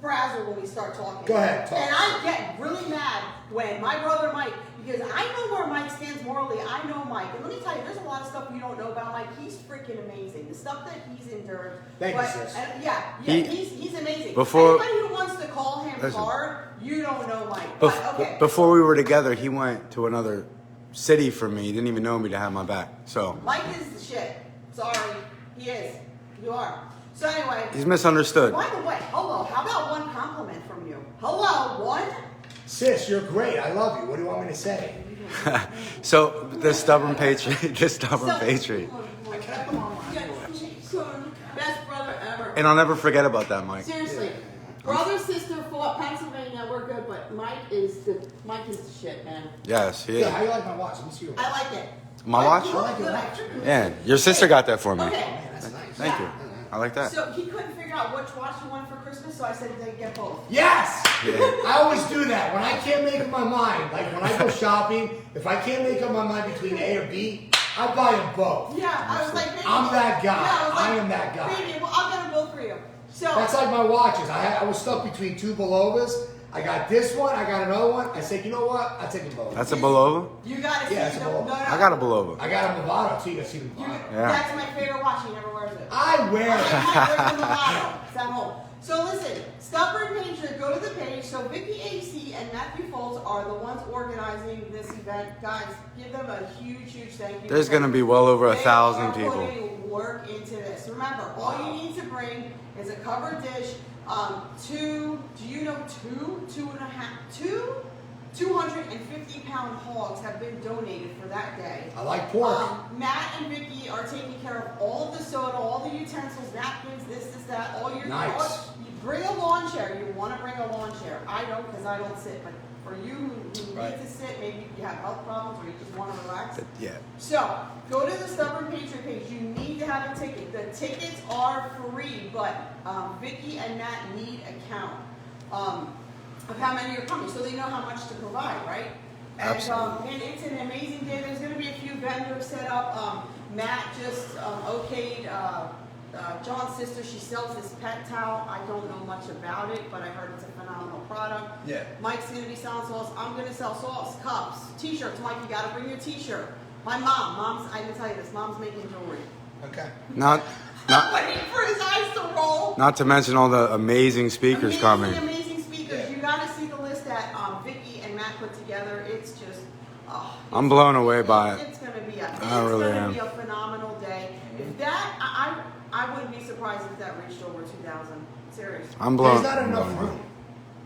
frazzled when we start talking. Go ahead, talk. And I get really mad when my brother Mike, because I know where Mike stands morally. I know Mike, and let me tell you, there's a lot of stuff you don't know about Mike. He's freaking amazing. The stuff that he's endured. Thank you, sis. He's amazing. Before- Anybody who wants to call him Listen. hard, you don't know Mike. But okay. Before we were together, he went to another city for me. He didn't even know me to have my back. So Mike is the shit. Sorry, he is. You are. So anyway. he's misunderstood. By the way, hello. How about one compliment from you? Hello, one. Sis, you're great. I love you. What do you want me to say? So the Stubborn Patriot, Patriot, Best brother ever. and I'll never forget about that, Mike. Seriously, brother, sister, fought Pennsylvania. We're good, but Mike is the shit, man. Yes, he is. Yeah, how you like my watch? Let me see your watch. I like it. My watch? You look good. Yeah, your sister got that for me. Okay. Man, that's nice. Thank you. I like that. So he couldn't figure out which watch he wanted for Christmas, so I said they get both. Yes! Yeah. I always do that. When I can't make up my mind, like when I go shopping, if I can't make up my mind between A or B, I buy them both. Yeah, I was like, baby, I'm that guy. Yeah, was I like, am that guy. Baby, well, I'll get them both for you. So That's like my watches. I was stuck between two Belovas. I got this one, I got another one. I said, you know what? I'll take them both. That's a Belova? you gotta see Yeah, it's a them. Bulova. No, no. I got a Belova. I got a Movado too. You can see the Movado. Yeah. That's my favorite watch. He never wears it. I wear it. It's at home. So listen, Stubborn Patriot, go to the page. So Vicky AC and Matthew Foltz are the ones organizing this event. Guys, give them a huge, huge thank you. There's gonna be well over 1,000 They people. are putting work into this. Remember, all you need to bring is a covered dish. 250-pound hogs have been donated for that day. I like pork. Matt and Vicky are taking care of all of the soda, all the utensils, napkins, napkins, this, that, all your Nice. you bring a lawn chair. You want to bring a lawn chair. I don't because I don't sit, but for you who Right. need to sit, maybe you have health problems or you just want to relax. Yeah. So, go to the Stubborn Patriot page. You need to have a ticket. The tickets are free, but Vicky and Matt need a count of how many are coming, so they know how much to provide, right? And, Absolutely. and it's an amazing day. There's going to be a few vendors set up. Matt just okayed John's sister. She sells this pet towel. I don't know much about it, but I heard it's a phenomenal product. Yeah. Mike's going to be selling sauce. I'm going to sell sauce, cups, t-shirts. Mike, you got to bring your t-shirt. My mom's, I can tell you this, mom's making jewelry. Okay. Not I'm waiting for his eyes to roll. not to mention all the amazing speakers coming. Amazing speakers. Yeah. You got to see the list that Vicky and Matt put together. It's just, I'm blown away by it. It's going to be I really am. be a phenomenal day. If that, I wouldn't be surprised if that reached over 2,000. Seriously. I'm blown. There's not I'm enough blown away. room.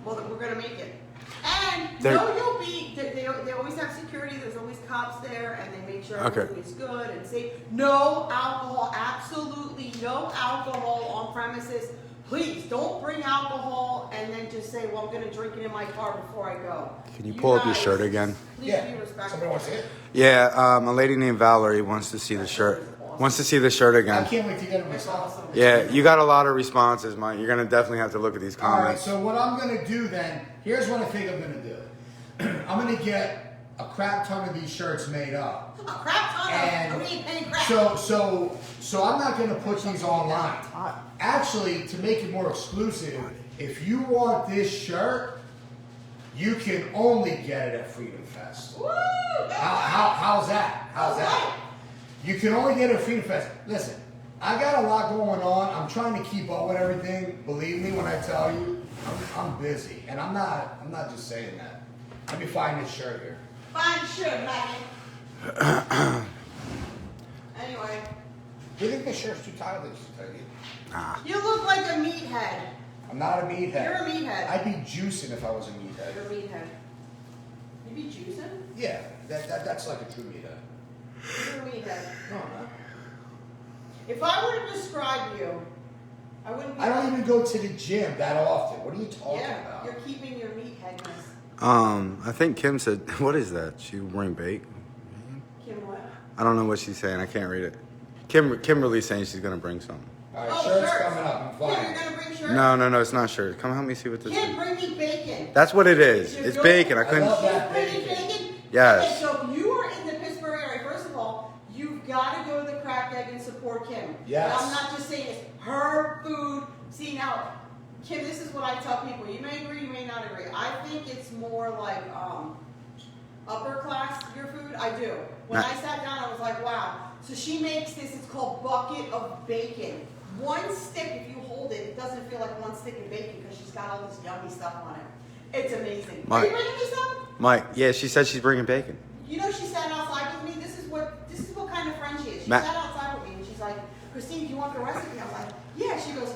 Well, then we're going to make it. And There- you'll be, they always have security, there's always cops there, and they make sure Okay. everything is good and safe. No alcohol, absolutely no alcohol on premises. Please, don't bring alcohol and then just say, well, I'm going to drink it in my car before I go. Can you pull up your guys, shirt again? Please Yeah. be respectful. Somebody wants to see it? Yeah, a lady named Valerie wants to see the shirt. Wants to see the shirt I again. can't wait to get it It's myself. awesome. Yeah, you got a lot of responses, Mike. You're gonna definitely have to look at these All right, comments. so what I'm gonna do then, here's what I think I'm gonna do. I'm gonna get a crap ton of these shirts made up. A crap ton And of, penny crap. So I'm not gonna put these online. Actually, to make it more exclusive, if you want this shirt, you can only get it at Freedom Fest. Woo! How's that? How's that? You can only get it at Freedom Fest. Listen, I got a lot going on. I'm trying to keep up with everything. Believe me when I tell you, I'm busy, and I'm not just saying that. Let me find this shirt here. Fine shirt, Maggie. Anyway, Do you think this shirt's too tight? you look like a meathead. I'm not a meathead. You're a meathead. I'd be juicing if I was a meathead. You're a meathead. You be juicing? Yeah, that's like a true meathead. You're a meathead. No, I'm not. If I were to describe you, I wouldn't be. I don't even go to the gym that often. What are you talking Yeah, about? you're keeping your meatheadness. I think Kim said, what is that? She wearing bake? Kim, what? I don't know what she's saying. I can't read it. Kimberly's saying she's gonna bring something. All right, shirts coming up. I'm Kim, flying. you're gonna bring shirts? No, it's not shirt. Come help me see what this Kim, is. bring me bacon. That's what it is. You're It's good? bacon. I I couldn't. love that. Bring me bacon? Yes. Okay, so if you are in the Pittsburgh area, first of all, you've got to go to the Cracked Egg and support Kim. Yes. And I'm not just saying it's her food. See, now, Kim, this is what I tell people. You may agree, you may not agree. I think it's more like upper class, your food. I do. When I sat down, I was like, wow. So she makes this, it's called bucket of bacon. One stick, if you hold it, it doesn't feel like one stick of bacon because she's got all this yummy stuff on it. It's amazing. Are you bringing me some? Mike, yeah, she said she's bringing bacon. You know, she sat outside with me. This is what kind of friend she is. She Matt- sat outside with me and she's like, Christine, do you want the recipe? I was like, yeah. She goes,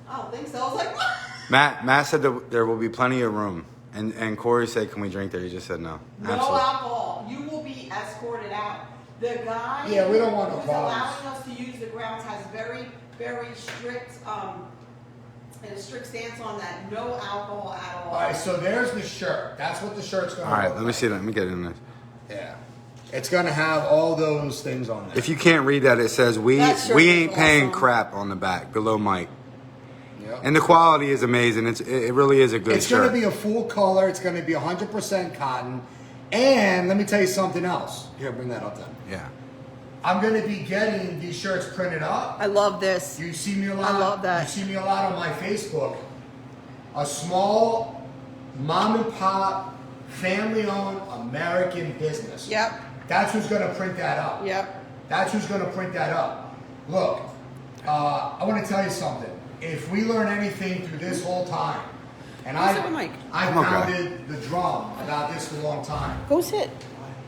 I don't think so. I was like, what? Matt said that there will be plenty of room. And Corey said, can we drink there? He just said no. No alcohol. You will be escorted out. The guy Yeah, we don't want no who's problems. allowing us to use the grounds has very, very strict stance on that. No alcohol at all. All right, so there's the shirt. That's what the shirt's gonna All right, look let me like. see that. Let me get in there. Yeah. It's gonna have all those things on there. If you can't read that, it says we That shirt ain't is paying awesome. crap on the back below Mike. Yep. And the quality is amazing. It really is a good It's shirt. gonna be a full color. It's gonna be 100% cotton. And let me tell you something else. Here, bring that up then. Yeah. I'm gonna be getting these shirts printed up. I love this. You see me a lot. I love that. You see me a lot on my Facebook. A small mom and pop, family-owned American business. Yep. That's who's gonna print that up. Yep. That's who's gonna print that up. Look, I want to tell you something. If we learn anything through this whole time, and Go sit with Mike. I Come on, guy. pounded the drum about this for a long time. Go sit.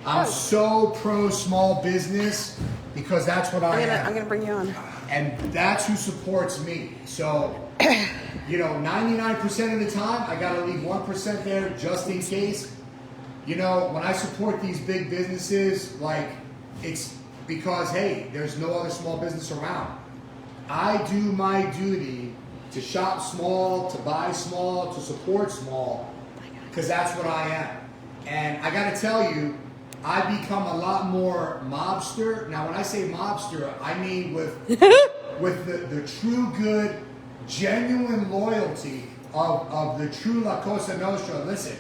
I'm so pro small business because that's what I am. I'm gonna bring you on. And that's who supports me. So, 99% of the time, I got to leave 1% there just in case. When I support these big businesses, like, it's because, hey, there's no other small business around. I do my duty to shop small, to buy small, to support small, because that's what I am. And I got to tell you, I become a lot more mobster. Now, when I say mobster, I mean with the true good, genuine loyalty of the true La Cosa Nostra. Listen,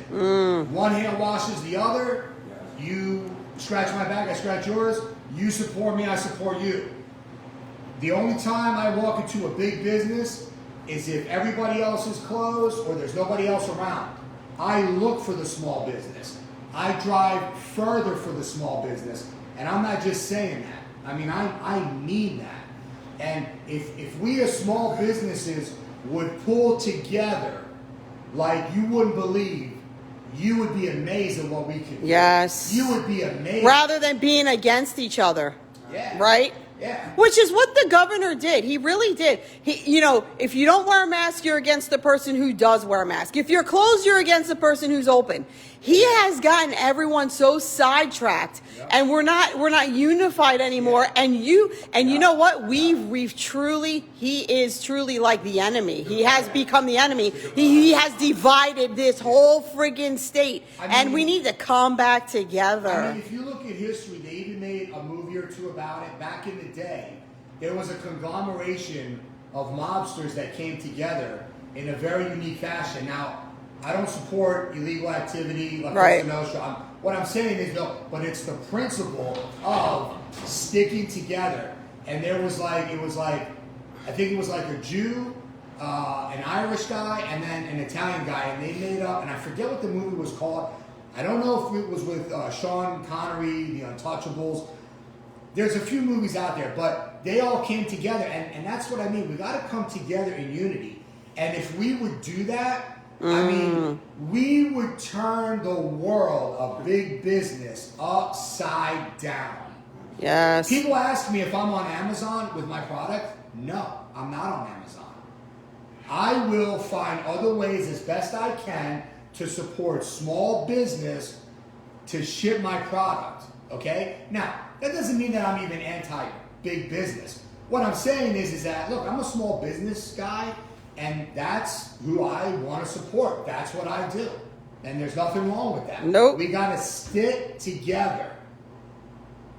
one hand washes the other. You scratch my back, I scratch yours. You support me, I support you. The only time I walk into a big business is if everybody else is closed or there's nobody else around. I look for the small business. I drive further for the small business. And I'm not just saying that. I mean, I mean that. And if we as small businesses would pull together like you wouldn't believe, you would be amazed at what we can do. Yes. You would be amazed. Rather than being against each other. Yeah. Right? Yeah. Which is what the governor did. He really did. If you don't wear a mask, you're against the person who does wear a mask. If you're closed, you're against the person who's open. He has gotten everyone so sidetracked, and we're not unified anymore. And you know what? He is truly like the enemy. He has become the enemy. He has divided this whole friggin' state, and we need to come back together. I mean, if you look at history, they even made a movie or two about it. Back in the day, there was a conglomeration of mobsters that came together in a very unique fashion. Now, I don't support illegal activity like Right. Cosa Nostra. What I'm saying is, but it's the principle of sticking together. And I think it was like a Jew, an Irish guy, and then an Italian guy, and they made up, and I forget what the movie was called. I don't know if it was with Sean Connery, The Untouchables. There's a few movies out there, but they all came together, and that's what I mean. We got to come together in unity. And if we would do that, I mean, we would turn the world of big business upside down. Yes. People ask me if I'm on Amazon with my product. No, I'm not on Amazon. I will find other ways as best I can to support small business to ship my product. Okay? Now, that doesn't mean that I'm even anti-big business. What I'm saying is that, look, I'm a small business guy, and that's who I want to support. That's what I do. And there's nothing wrong with that. Nope. We got to stick together.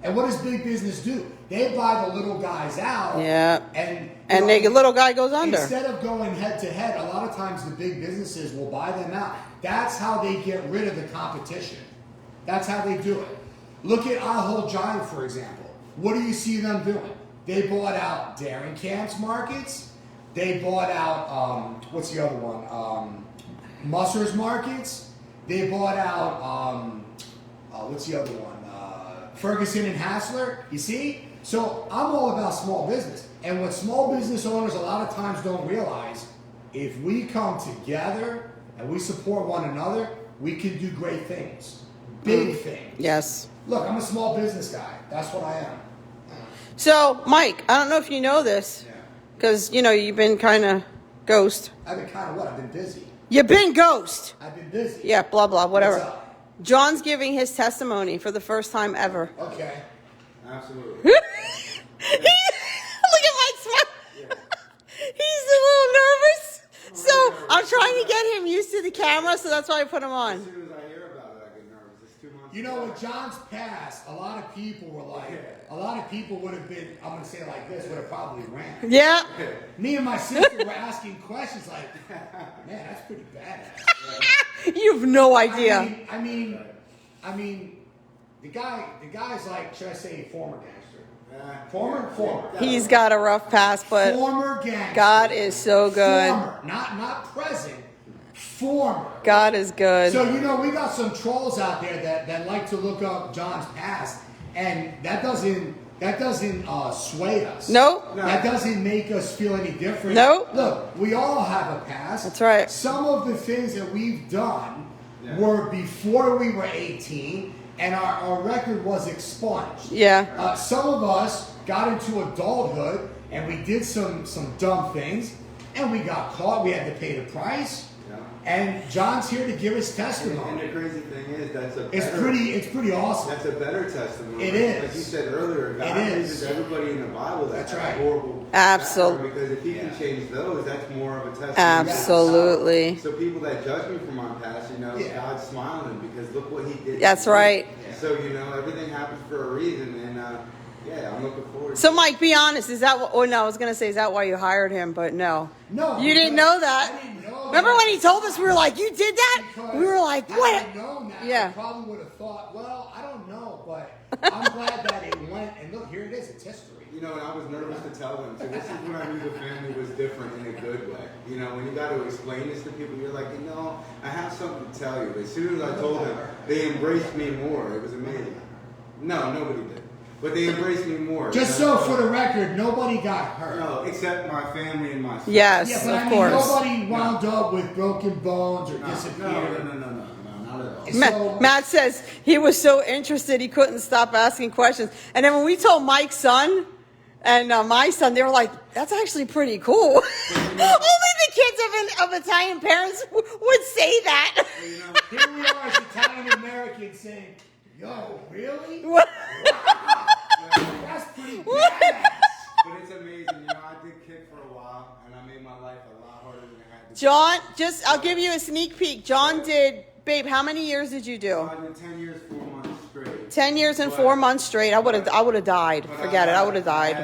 And what does big business do? They buy the little guys out. Yeah. And the little guy goes under. Instead of going head to head, a lot of times the big businesses will buy them out. That's how they get rid of the competition. That's how they do it. Look at Ahold Giant, for example. What do you see them doing? They bought out Darren Camp's markets. They bought out, what's the other one? Musser's markets. They bought out, what's the other one? Ferguson and Hassler. You see? So I'm all about small business. And what small business owners a lot of times don't realize, if we come together and we support one another, we can do great things. Big things. Yes. Look, I'm a small business guy. That's what I am. So, Mike, I don't know if you know this, because, you've been kind of ghost. I've been kind of what? I've been busy. You've been ghost. I've been busy. Yeah, blah, blah, whatever. What's up? John's giving his testimony for the first time ever. Okay. Absolutely. Look at Mike's smile. Yeah. He's a little nervous. So I'm trying to get him used to the camera, so that's why I put him As on. soon as I hear about it, I get nervous. It's 2 months. You know, with John's past, a lot of people were like, a lot of people would have been, I'm going to say it like this, would have probably ran. Yeah. Me and my sister were asking questions like, man, that's pretty badass. You have no idea. I mean, the guy's like, should I say former gangster? Former. He's got a rough past, but Former gangster. God is so good. Former, not present. Former. God is good. So, we got some trolls out there that like to look up John's past, and that doesn't sway us. Nope. That doesn't make us feel any different. Nope. Look, we all have a past. That's right. Some of the things that we've done were before we were 18, and our record was expunged. Yeah. Some of us got into adulthood, and we did some dumb things, and we got caught. We had to pay the price. You know? And John's here to give his And testimony. the crazy thing is, It's pretty awesome. That's a better testimony. It is. Like you said earlier, God It is. uses everybody in the Bible That's has right. horrible Absolutely. background, because if He can change those, that's more of a testimony. Absolutely. So people that judge me for my past, Yeah. God's smiling because look what He did. That's to me. right. So everything happens for a reason, and yeah, I'm looking forward. So, Mike, be honest. Is that what? Oh no, I was gonna say, is that why you hired him? But no. No, You didn't know that. I didn't know Remember that. when he told us? We were like, "You did that?" Because We were like, had "What?" I known that, Yeah. I probably would have thought, well, I don't know, but I'm glad that it went. And look, here it is. It's history. And I was nervous to tell them. So this is when I knew the family was different in a good way. When you got to explain this to people, you're like, I have something to tell you. As soon as I told them, they embraced me more. It was amazing. No, nobody did. But they embraced me more. Just so for the record, nobody got hurt. No, except my family and myself. Yes, Yeah, but of I mean, course. nobody wound up with broken bones or No, disappeared. no, not at all. So- Matt says he was so interested he couldn't stop asking questions. And then when we told Mike's son and my son, they were like, "That's actually pretty cool." Only the kids of Italian parents would say that. Here we are as Italian Americans saying, yo, really? That's pretty badass. But it's amazing. I did kick for a while, and I made my life a lot harder than it had to John, I'll give you a sneak peek. John did, babe, how many years did you do? I did 10 years, 4 months straight. 10 years and 4 months straight. I would have died. But Forget it. I would have died.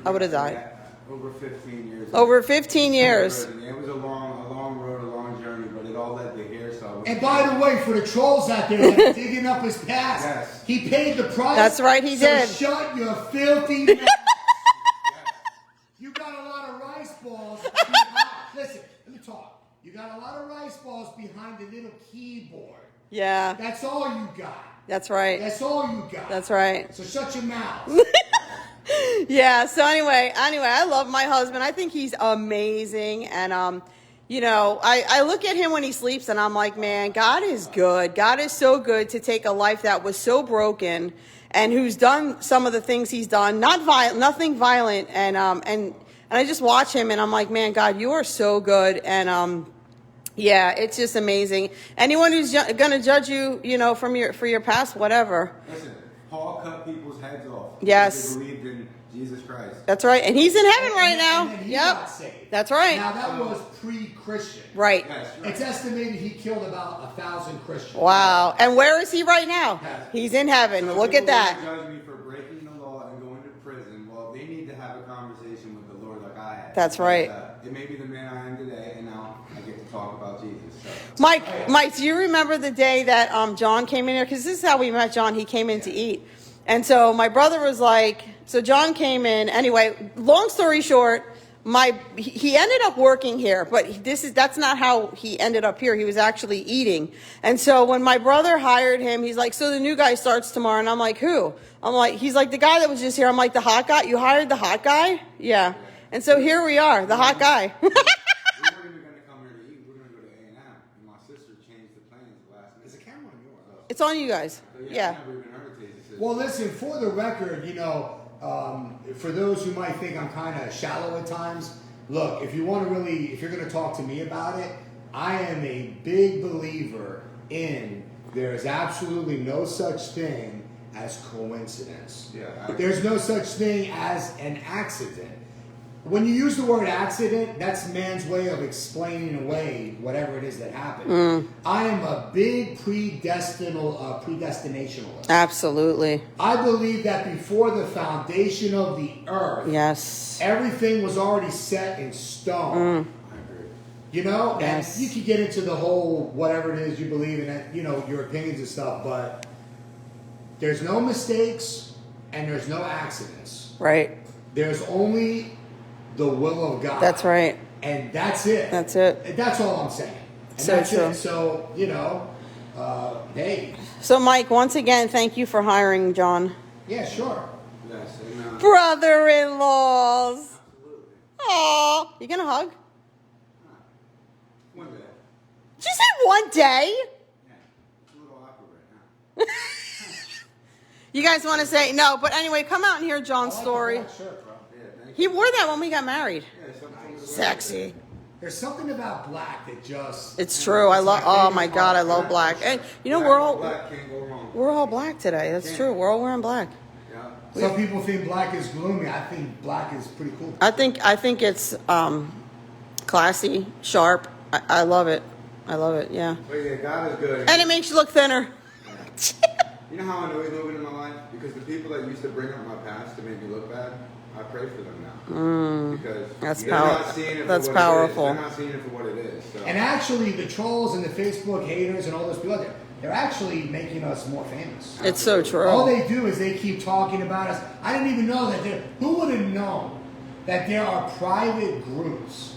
I would have had died. Over 15 years. Over 15 years. It was a long road, a long journey, but it all led to here. So. And by the way, for the trolls out there that are digging up his past, Yes. he paid the price. That's right, he did. So shut your filthy mouth. You got a lot of rice balls behind, listen, let me talk. You got a lot of rice balls behind the little keyboard. Yeah, That's all you got. that's right. That's all you got. That's right. So shut your mouth. Yeah, so anyway, I love my husband. I think he's amazing. And, I look at him when he sleeps and I'm like, man, God is good. God is so good to take a life that was so broken and who's done some of the things he's done, nothing violent. And I just watch him and I'm like, man, God, you are so good. And, yeah, it's just amazing. Anyone who's going to judge you, for your past, whatever. Listen, Paul cut people's heads off. Yes. Because they believed in Jesus Christ. That's right. And he's in heaven right And now. then he Yep. got saved. That's right. Now that was pre-Christian. Right. Yes, right. It's estimated he killed about 1,000 Christians. Wow. And where is he right now? Heaven. He's in heaven. So Look at people that. wanna judge me for breaking the law and going to prison. Well, they need to have a conversation with the Lord like I had. That's right. It may be the man I am today, and now I get to talk about Jesus. So. Mike, do you remember the day that John came in here? Because this is how we met John. He came in to eat. And so my brother was like, so John came in. Anyway, long story short, he ended up working here, but that's not how he ended up here. He was actually eating. And so when my brother hired him, he's like, so the new guy starts tomorrow. And I'm like, who? He's like, the guy that was just here. I'm like, the hot guy? You hired the hot guy? Yeah. And so here we are, the hot guy. We weren't even going to come here to eat. We were going to go to A&M. And my sister changed the plans last minute. Is the camera on yours? It's on you guys. Yeah. I never even heard it. Well, listen, for the record, for those who might think I'm kind of shallow at times, look, if you're going to talk to me about it, I am a big believer in there is absolutely no such thing as coincidence. Yeah. There's no such thing as an accident. When you use the word accident, that's man's way of explaining away whatever it is that happened. I am a big predestinationalist. Absolutely. I believe that before the foundation of the earth, Yes. everything was already set in stone. I agree. Yes. And you could get into the whole whatever it is you believe in, your opinions and stuff, but there's no mistakes and there's no accidents. Right. There's only the will of God. That's right. And that's it. That's it. That's all I'm saying. And So that's true. it. So, hey, So, Mike, once again, thank you for hiring John. yeah, sure. Yes. And, Brother-in-laws. absolutely. Aw. You gonna hug? One day. Did you say one day? Yeah. It's a little awkward right now. You guys want to say no? But anyway, come out and hear John's story. I like the black shirt, bro. Yeah, thank you. He wore that when we got married. Yeah, something to wear. Sexy. There's something about black that just. It's true. I love. Oh my God, I love black. And you know, Black can't go wrong. we're all black today. That's true. We're all wearing black. Yeah. Some people think black is gloomy. I think black is pretty cool. I think it's classy, sharp. I love it. I love it. Yeah. But yeah, God is good. And it makes you look thinner. You know how I know He's moving in my life? Because the people that used to bring up my past to make me look bad, I pray for them now. Because they're not seeing it for what powerful. it is. They're not seeing it for what it is. So. And actually, the trolls and the Facebook haters and all those people out there, they're actually making us more famous. It's so true. All they do is they keep talking about us. I didn't even know that who would have known that there are private groups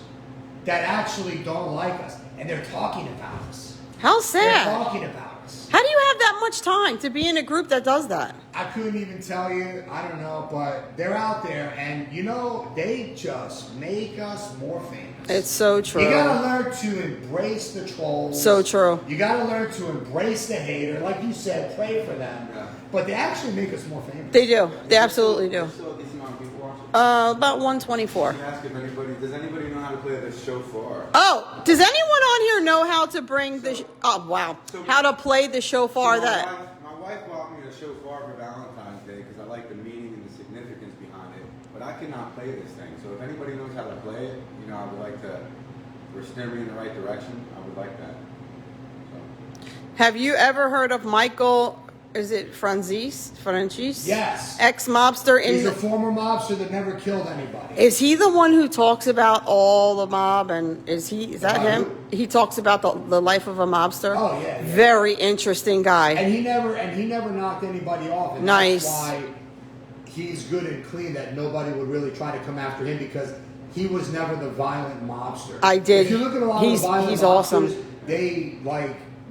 that actually don't like us and they're talking about us. How They're sad. talking about us. How do you have that much time to be in a group that does that? I couldn't even tell you. I don't know, but they're out there, and you know, they just make us more famous. It's so true. You gotta learn to embrace the trolls. So true. You gotta learn to embrace the hater. Like you said, pray for them. Yeah. But they actually make us more famous. They do. They absolutely do. Still a decent amount of people watching. About 124. Ask if anybody, does anybody know how to play the shofar? Oh, does anyone on here know how to bring the? Oh wow, how to play the shofar? So That my wife bought me a shofar for Valentine's Day because I like the meaning and the significance behind it. But I cannot play this thing. So if anybody knows how to play it, you know, I would like to. We're steering me in the right direction. I would like that. So. have you ever heard of Michael? Is it Francis? Yes. Ex-mobster He's in. a former mobster that never killed anybody. Is he the one who talks about all the mob? And is that him? who? He talks about the life of a mobster. Oh, yeah. Very interesting guy. And he never knocked anybody off. And Nice. That's why he's good and clean, that nobody would really try to come after him because he was never the violent mobster. I did. If you look at a lot of the violent he's mobsters, awesome. They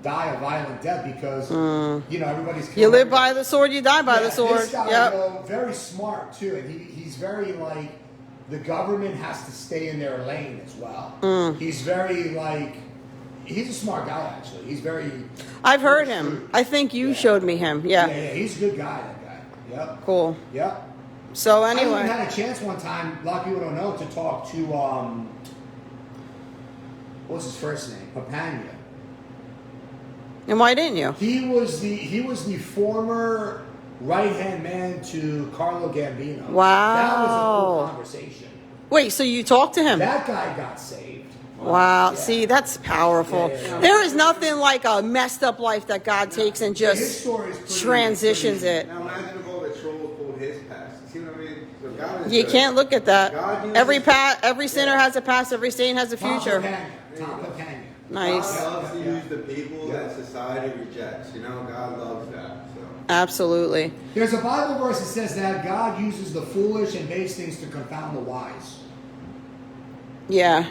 die a violent death because you know everybody's. You live everybody. by the sword, you die by the sword. This guy, Yep. though, very smart too, and he's very the government has to stay in their lane as well. He's very he's a smart guy actually. He's very. I've heard very him. shrewd. I think you showed me him. Yeah. Yeah, he's a good guy. That guy. Yep. Cool. Yep. So I even anyway, had a chance one time. A lot of people don't know to talk to what's his first name? Papania. and why didn't you? He was the former right hand man to Carlo Gambino. Wow. That was a cool conversation. Wait, so you talked to him? That guy got saved. Wow. Yeah. See, that's powerful. Yeah. There is nothing like a messed up life that God takes and His just story is pretty, transitions it. Now imagine if all the trolls pulled his past. See what I mean? So God is You good. can't look at that. God uses- Every sinner has a past. Every saint has a future. Tom Papania. Nice. God loves to use the people that society rejects. You know, God loves that. So. Absolutely. There's a Bible verse that says that God uses the foolish and base things to confound the wise. Yeah.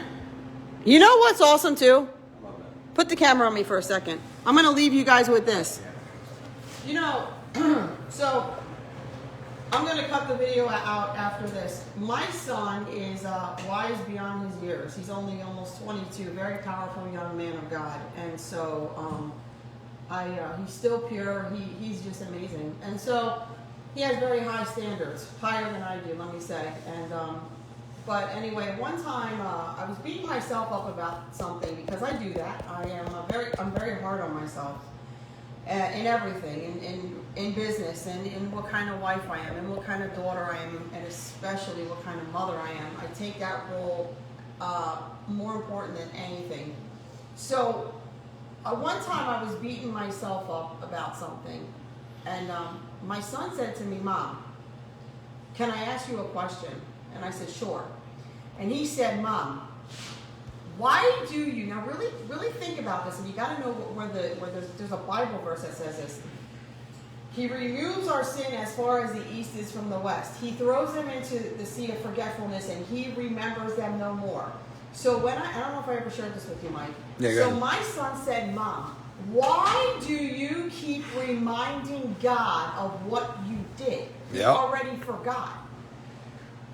You know what's awesome too? I love that. Put the camera on me for a second. I'm going to leave you guys with this. You know, so I'm going to cut the video out after this. My son is wise beyond his years. He's only almost 22, very powerful young man of God. And so he's still pure. He's just amazing. And so he has very high standards, higher than I do, let me say. And but anyway, one time I was beating myself up about something because I do that. I'm very hard on myself in everything, in business, and in what kind of wife I am, and what kind of daughter I am, and especially what kind of mother I am. I take that role more important than anything. So one time I was beating myself up about something, and my son said to me, "Mom, can I ask you a question?" And I said, "Sure." And he said, "Mom, why do you," now really think about this, and you got to know where there's a Bible verse that says this. He removes our sin as far as the east is from the west. He throws them into the sea of forgetfulness, and he remembers them no more. So when I don't know if I ever shared this with you, Mike. Yeah, so my son said, "Mom, why do you keep reminding God of what you did? You already forgot."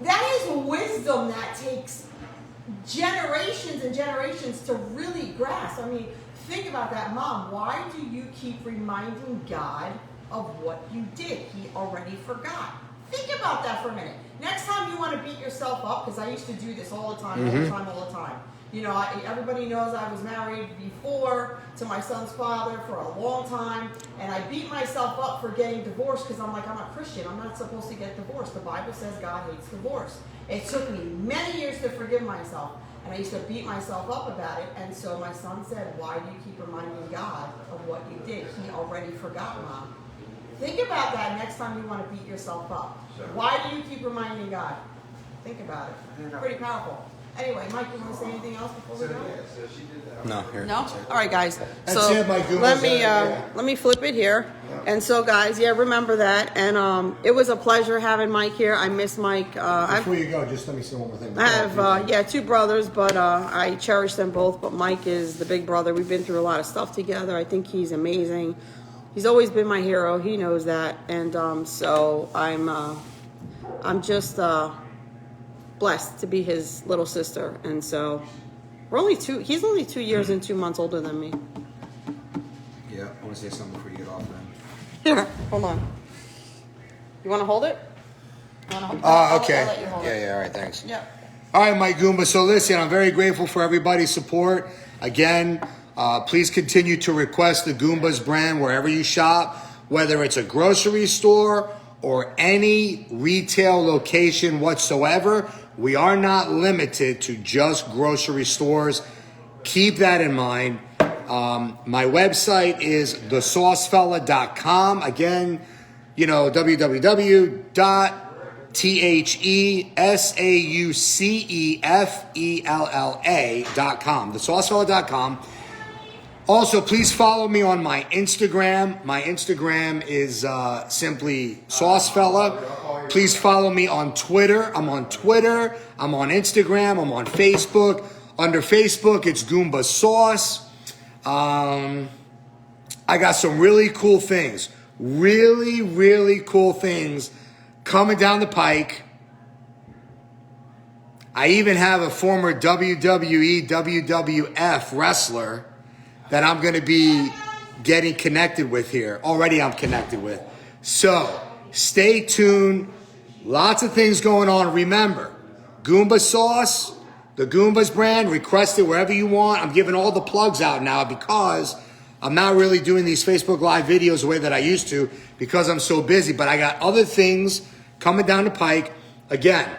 That is wisdom that takes generations and generations to really grasp. I mean, think about that. "Mom, why do you keep reminding God of what you did? He already forgot." Think about that for a minute. Next time you want want to beat yourself up, because I used to do this all the time, all the time. You know, everybody knows I was married before to my son's father for a long time, and I beat myself up for getting divorced because I'm like, I'm a Christian. I'm not supposed to get divorced. The Bible says God hates divorce. It took me many years to forgive myself, and I used to beat myself up about it. And so my son said, why do you keep reminding God of what you did? He already forgot, Mom. Think about that next time you want to beat yourself up. Why do you keep reminding God? Think about it. Pretty powerful. Anyway, Mike, you want to say anything else before we go? No, here. No? All right, guys. That's So it, my Goombas. let me flip it here. And so, guys, yeah, remember that. And it was a pleasure having Mike here. I miss Mike. Before you go, just let me say one more thing. I have, two brothers, but I cherish them both. But Mike is the big brother. We've been through a lot of stuff together. I think he's amazing. He's always been my hero. He knows that. And so I'm just blessed to be his little sister. And so he's only 2 years and 2 months older than me. Yeah, I want to say something before you get off, man. Here, hold on. You want to hold it? Okay. I'll let you hold it. Yeah, all right, thanks. Yeah. All right, my Goomba. So listen, I'm very grateful for everybody's support. Again, please continue to request the Goombas brand wherever you shop, whether it's a grocery store or any retail location whatsoever. We are not limited to just grocery stores. Keep that in mind. My website is thesaucefella.com. Again, www.thesaucefella.com. Thesaucefella.com. Also, please follow me on my Instagram. My Instagram is simply Saucefella. Please follow me on Twitter. I'm on Twitter. I'm on Instagram. I'm on Facebook. Under Facebook, it's Goomba Sauce. I got some really cool things. Really, really cool things coming down the pike. I even have a former WWE, WWF wrestler that I'm going to be getting connected with here. Already I'm connected with. So stay tuned. Lots of things going on. Remember, Goomba Sauce, the Goombas brand, request it wherever you want. I'm giving all the plugs out now because I'm not really doing these Facebook Live videos the way that I used to because I'm so busy. But I got other things coming down the pike. Again,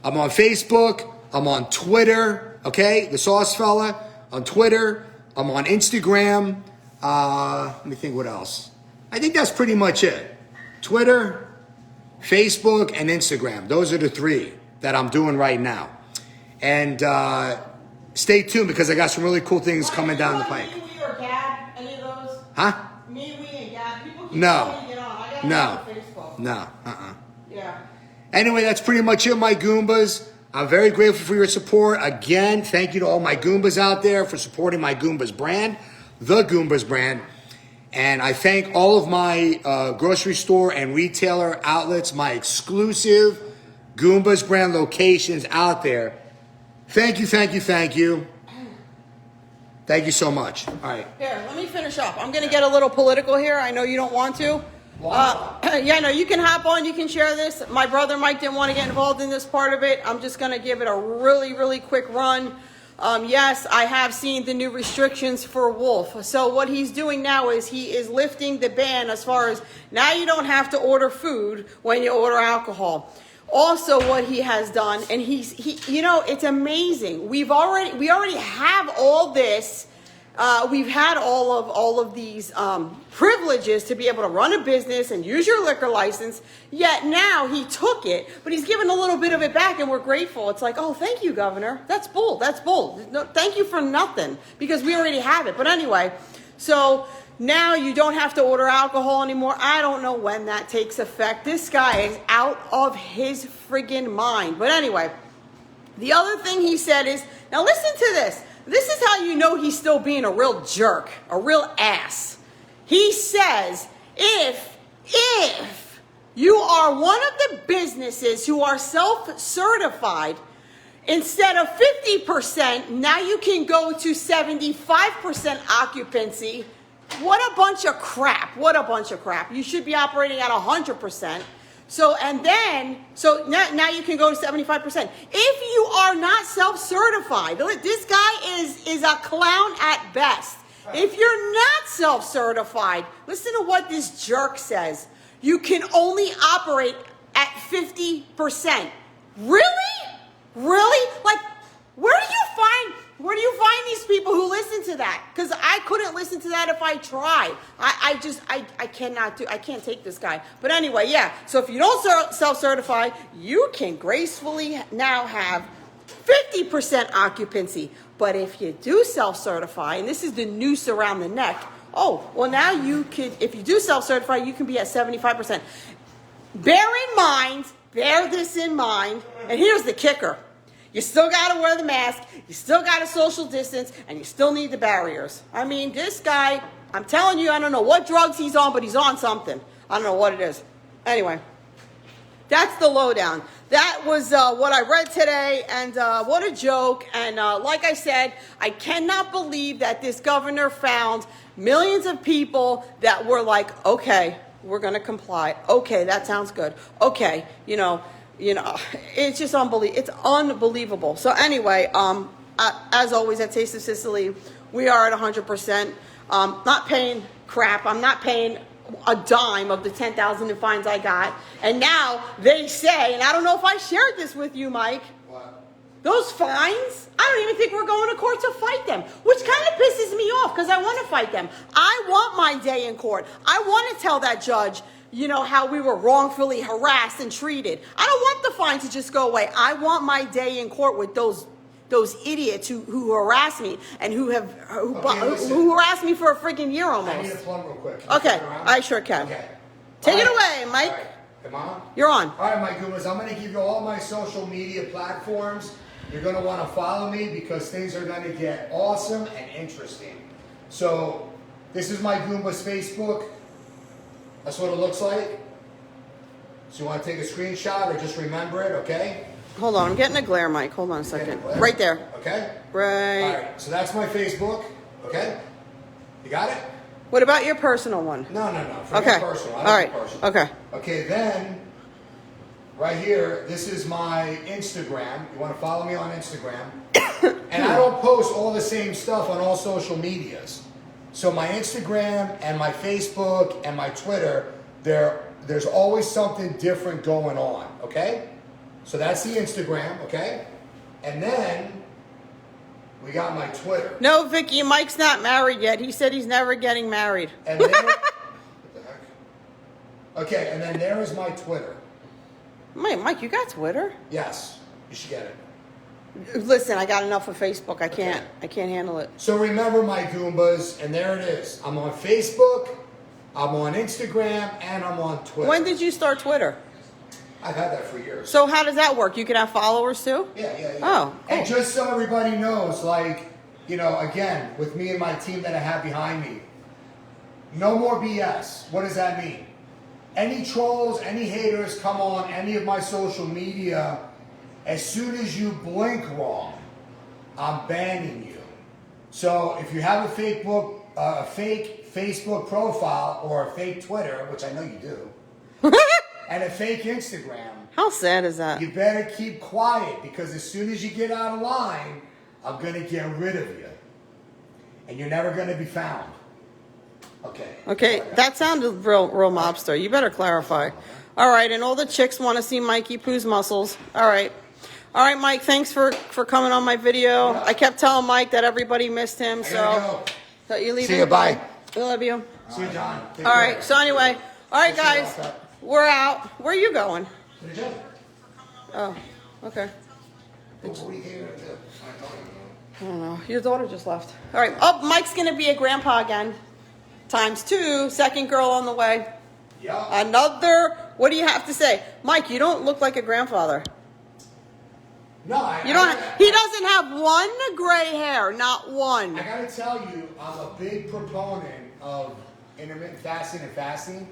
I'm on Facebook. I'm on Twitter. Okay? The Sauce Fella on Twitter. I'm on Instagram. Let me think what else. I think that's pretty much it. Twitter, Facebook, and Instagram. Those are the three that I'm doing right now. And stay tuned because I got some really cool things coming down the pike. Me, we, or Gab? Any of those? Huh? Me, we, and Gab. People keep No. telling me to get on. I got No. on Facebook. No. Yeah. Anyway, that's pretty much it, my Goombas. I'm very grateful for your support. Again, thank you to all my Goombas out there for supporting my Goombas brand, the Goombas brand. And I thank all of my grocery store and retailer outlets, my exclusive Goombas brand locations out there. Thank you, thank you, thank you. Thank you so much. All right. Here, let me finish up. I'm going to get a little political here. I know you don't want to. Yeah, no, you can hop on. You can share this. My brother Mike didn't want to get involved in this part of it. I'm just going to give it a really, really quick run. Yes, I have seen the new restrictions for Wolf. So what he's doing now is he is lifting the ban as far as now you don't have to order food when you order alcohol. Also, what he has done, and it's amazing. We already have all this. We've had all of these privileges to be able to run a business and use your liquor license. Yet now he took it, but he's given a little bit of it back, and we're grateful. It's like, oh, thank you, Governor. That's bold. That's bold. No, thank you for nothing because we already have it. But anyway, so now you don't have to order alcohol anymore. I don't know when that takes effect. This guy is out of his friggin' mind. But anyway, the other thing he said is, now listen to this. This is how you know he's still being a real jerk, a real ass. He says, if you are one of the businesses who are self-certified, instead of 50%, now you can go to 75% occupancy. What a bunch of crap. What a bunch of crap. You should be operating at 100%. So now you can go to 75%. If you are not self-certified, this guy is a clown at best. If you're not self-certified, listen to what this jerk says. You can only operate at 50%. Really? Really? Like, where do you find these people who listen to that? Because I couldn't listen to that if I tried. I can't take this guy. But anyway, yeah. So if you don't self-certify, you can gracefully now have 50% occupancy. But if you do self-certify, and this is the noose around the neck, oh, well now you could, if you do self-certify, you can be at 75%. Bear this in mind, and here's the kicker. You still got to wear the mask, you still got to social distance, and you still need the barriers. I mean, this guy, I'm telling you, I don't know what drugs he's on, but he's on something. I don't know what it is. Anyway, that's the lowdown. That was what I read today, and what a joke. And like I said, I cannot believe that this governor found millions of people that were like, okay, we're going to comply. Okay, that sounds good. Okay, you know, it's just unbelievable. It's unbelievable. So anyway, as always at Taste of Sicily, we are at 100%. Not paying crap. I'm not paying a dime of the 10,000 in fines I got. And now they say, and I don't know if I shared this with you, Mike. What? Those fines, I don't even think we're going to court to fight them, which kind of pisses me off because I want to fight them. I want my day in court. I want to tell that judge, you know, how we were wrongfully harassed and treated. I don't want the fine to just go away. I want my day in court with those idiots who harass me and who harassed me for a freaking year almost. I need a plum real quick. Can you Okay, turn around? I sure can. Okay. Take it All away, Mike. All right. Am I on? You're on. All right, my Goombas, I'm going to give you all my social media platforms. You're going to want to follow me because things are going to get awesome and interesting. So this is my Goombas Facebook. That's what it looks like. So you want to take a screenshot or just remember it, okay? Hold on, I'm getting a glare, Mike. Hold on a second. Right there. Okay? Right. All right, so that's my Facebook, okay? You got it? What about your personal one? No. Forget Okay. personal. I All don't right. do personal. Okay. Okay, then, right here, this is my Instagram. You want to follow me on Instagram. And I don't post all the same stuff on all social medias. So my Instagram and my Facebook and my Twitter, there's always something different going on, okay? So that's the Instagram, okay? And then we got my Twitter. No, Vicky, Mike's not married yet. He said he's never getting married. And then, what the heck? Okay, and then there is my Twitter. Mike, you got Twitter? Yes, you should get it. Listen, I got enough of Facebook. I can't handle it. So remember my Goombas, and there it is. I'm on Facebook, I'm on Instagram, and I'm on Twitter. When did you start Twitter? I've had that for years. So how does that work? You can have followers too? Yeah. Oh, cool. And just so everybody knows, like, you know, again, with me and my team that I have behind me, no more BS. What does that mean? Any trolls, any haters come on any of my social media, as soon as you blink wrong, I'm banning you. So if you have a fake Facebook profile or a fake Twitter, which I know you do, and a fake Instagram, How sad is that? you better keep quiet because as soon as you get out of line, I'm going to get rid of you. And you're never going to be found. Okay, that sounded real mobster. You better clarify. All right, and all the chicks want to see Mikey Poo's muscles. All right, Mike, thanks for coming on my video. I kept telling Mike that everybody missed him, I gotta you leave. See you, bye. I love you. See you, John. Take All care. right, so anyway, all right, guys, we're out. Where are you going? To the gym. Oh, okay. What are you here to do? I don't know. Your daughter just left. All right. Oh, Mike's going to be a grandpa again. ×2. Second girl on the way. Yeah. Another. What do you have to say? Mike, you don't look like a grandfather. No, He doesn't have one gray hair. Not one. I gotta tell you, I'm a big proponent of intermittent fasting and fasting.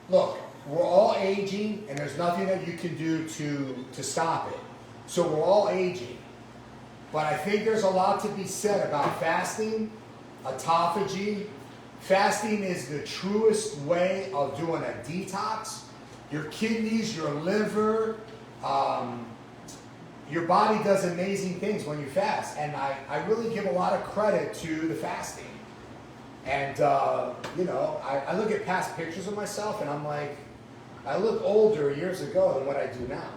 Look, we're all aging, and there's nothing that you can do to stop it. So we're all aging. But I think there's a lot to be said about fasting, autophagy. Fasting is the truest way of doing a detox, your kidneys, your liver, your body does amazing things when you fast. And I really give a lot of credit to the fasting. And, you know, I look at past pictures of myself and I'm like, I look older years ago than what I do now.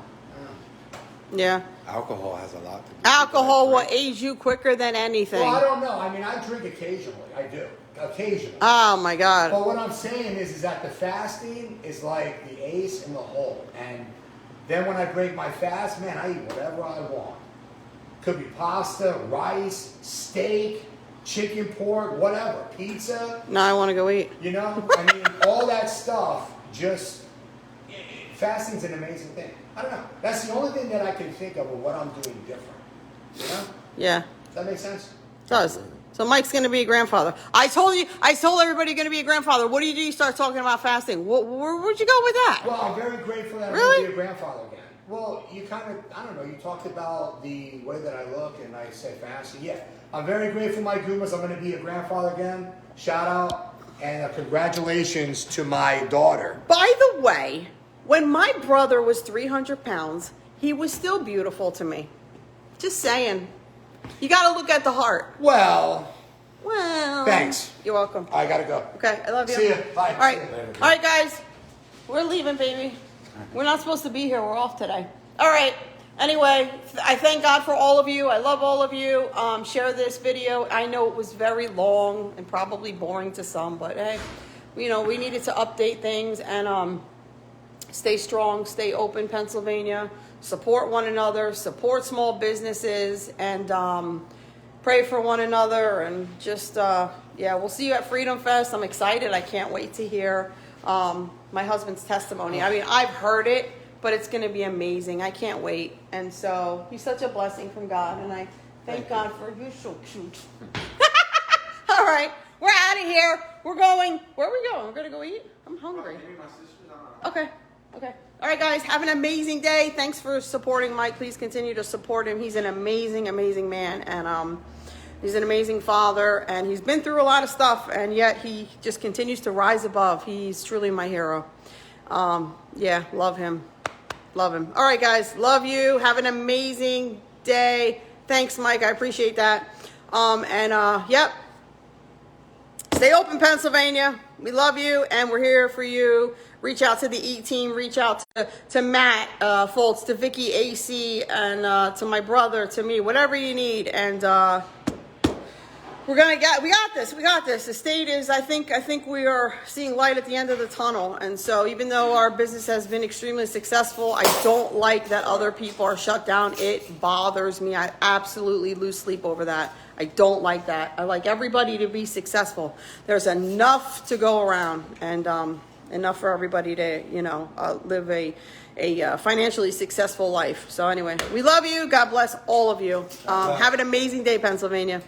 Yeah. Alcohol has a lot to do with Alcohol that, will right? age you quicker than anything. Well, I don't know. I mean, I drink occasionally. I do. Occasionally. Oh my God. But what I'm saying is that the fasting is like the ace in the hole. And then when I break my fast, man, I eat whatever I want. Could be pasta, rice, steak, chicken, pork, whatever, pizza. Now I want to go eat. You know, I mean, all that stuff. Just fasting's an amazing thing. I don't know. That's the only thing that I can think of what I'm doing different. You know? Yeah. Does that make sense? It does. So Mike's going to be a grandfather. I told everybody you're going to be a grandfather. What do? You start talking about fasting. Where'd you go with that? Well, I'm very grateful that I'm Really? going to be a grandfather again. Well, you kind of, I don't know, you talked about the way that I look and I said fasting. Yeah, I'm very grateful, my Goombas. I'm going to be a grandfather again. Shout out and congratulations to my daughter. By the way, when my brother was 300 pounds, he was still beautiful to me. Just saying. You got to look at the heart. Well, Thanks. You're welcome. I got to go. Okay, I love you. See ya. Bye. All right. See ya later. All right, guys. We're leaving, baby. We're not supposed to be here. We're off today. All right. Anyway, I thank God for all of you. I love all of you. Share this video. I know it was very long and probably boring to some, but hey, you know, we needed to update things and stay strong, stay open, Pennsylvania. Support one another, support small businesses, and pray for one another. And just, yeah, we'll see you at Freedom Fest. I'm excited. I can't wait to hear my husband's testimony. I mean, I've heard it, but it's going to be amazing. I can't wait. And so he's such a blessing from God, and I thank God for you. So cute. All right, we're out of here. We're going. Where are we going? We're going to go eat? I'm hungry. Okay. Okay. All right, guys. Have an amazing day. Thanks for supporting Mike. Please continue to support him. He's an amazing, amazing man, and he's an amazing father, and he's been through a lot of stuff, and yet he just continues to rise above. He's truly my hero. Yeah, love him. Love him. All right, guys. Love you. Have an amazing day. Thanks, Mike. I appreciate that. Yep. Stay open, Pennsylvania. We love you, and we're here for you. Reach out to the E team. Reach out to Matt Foltz, to Vicky AC, and to my brother, to me. Whatever you need, and we got this. We got this. The state is. I think we are seeing light at the end of the tunnel. And so, even though our business has been extremely successful, I don't like that other people are shut down. It bothers me. I absolutely lose sleep over that. I don't like that. I like everybody to be successful. There's enough to go around, and enough for everybody to, you know, live a financially successful life. So anyway, we love you. God bless all of you. Have an amazing day, Pennsylvania.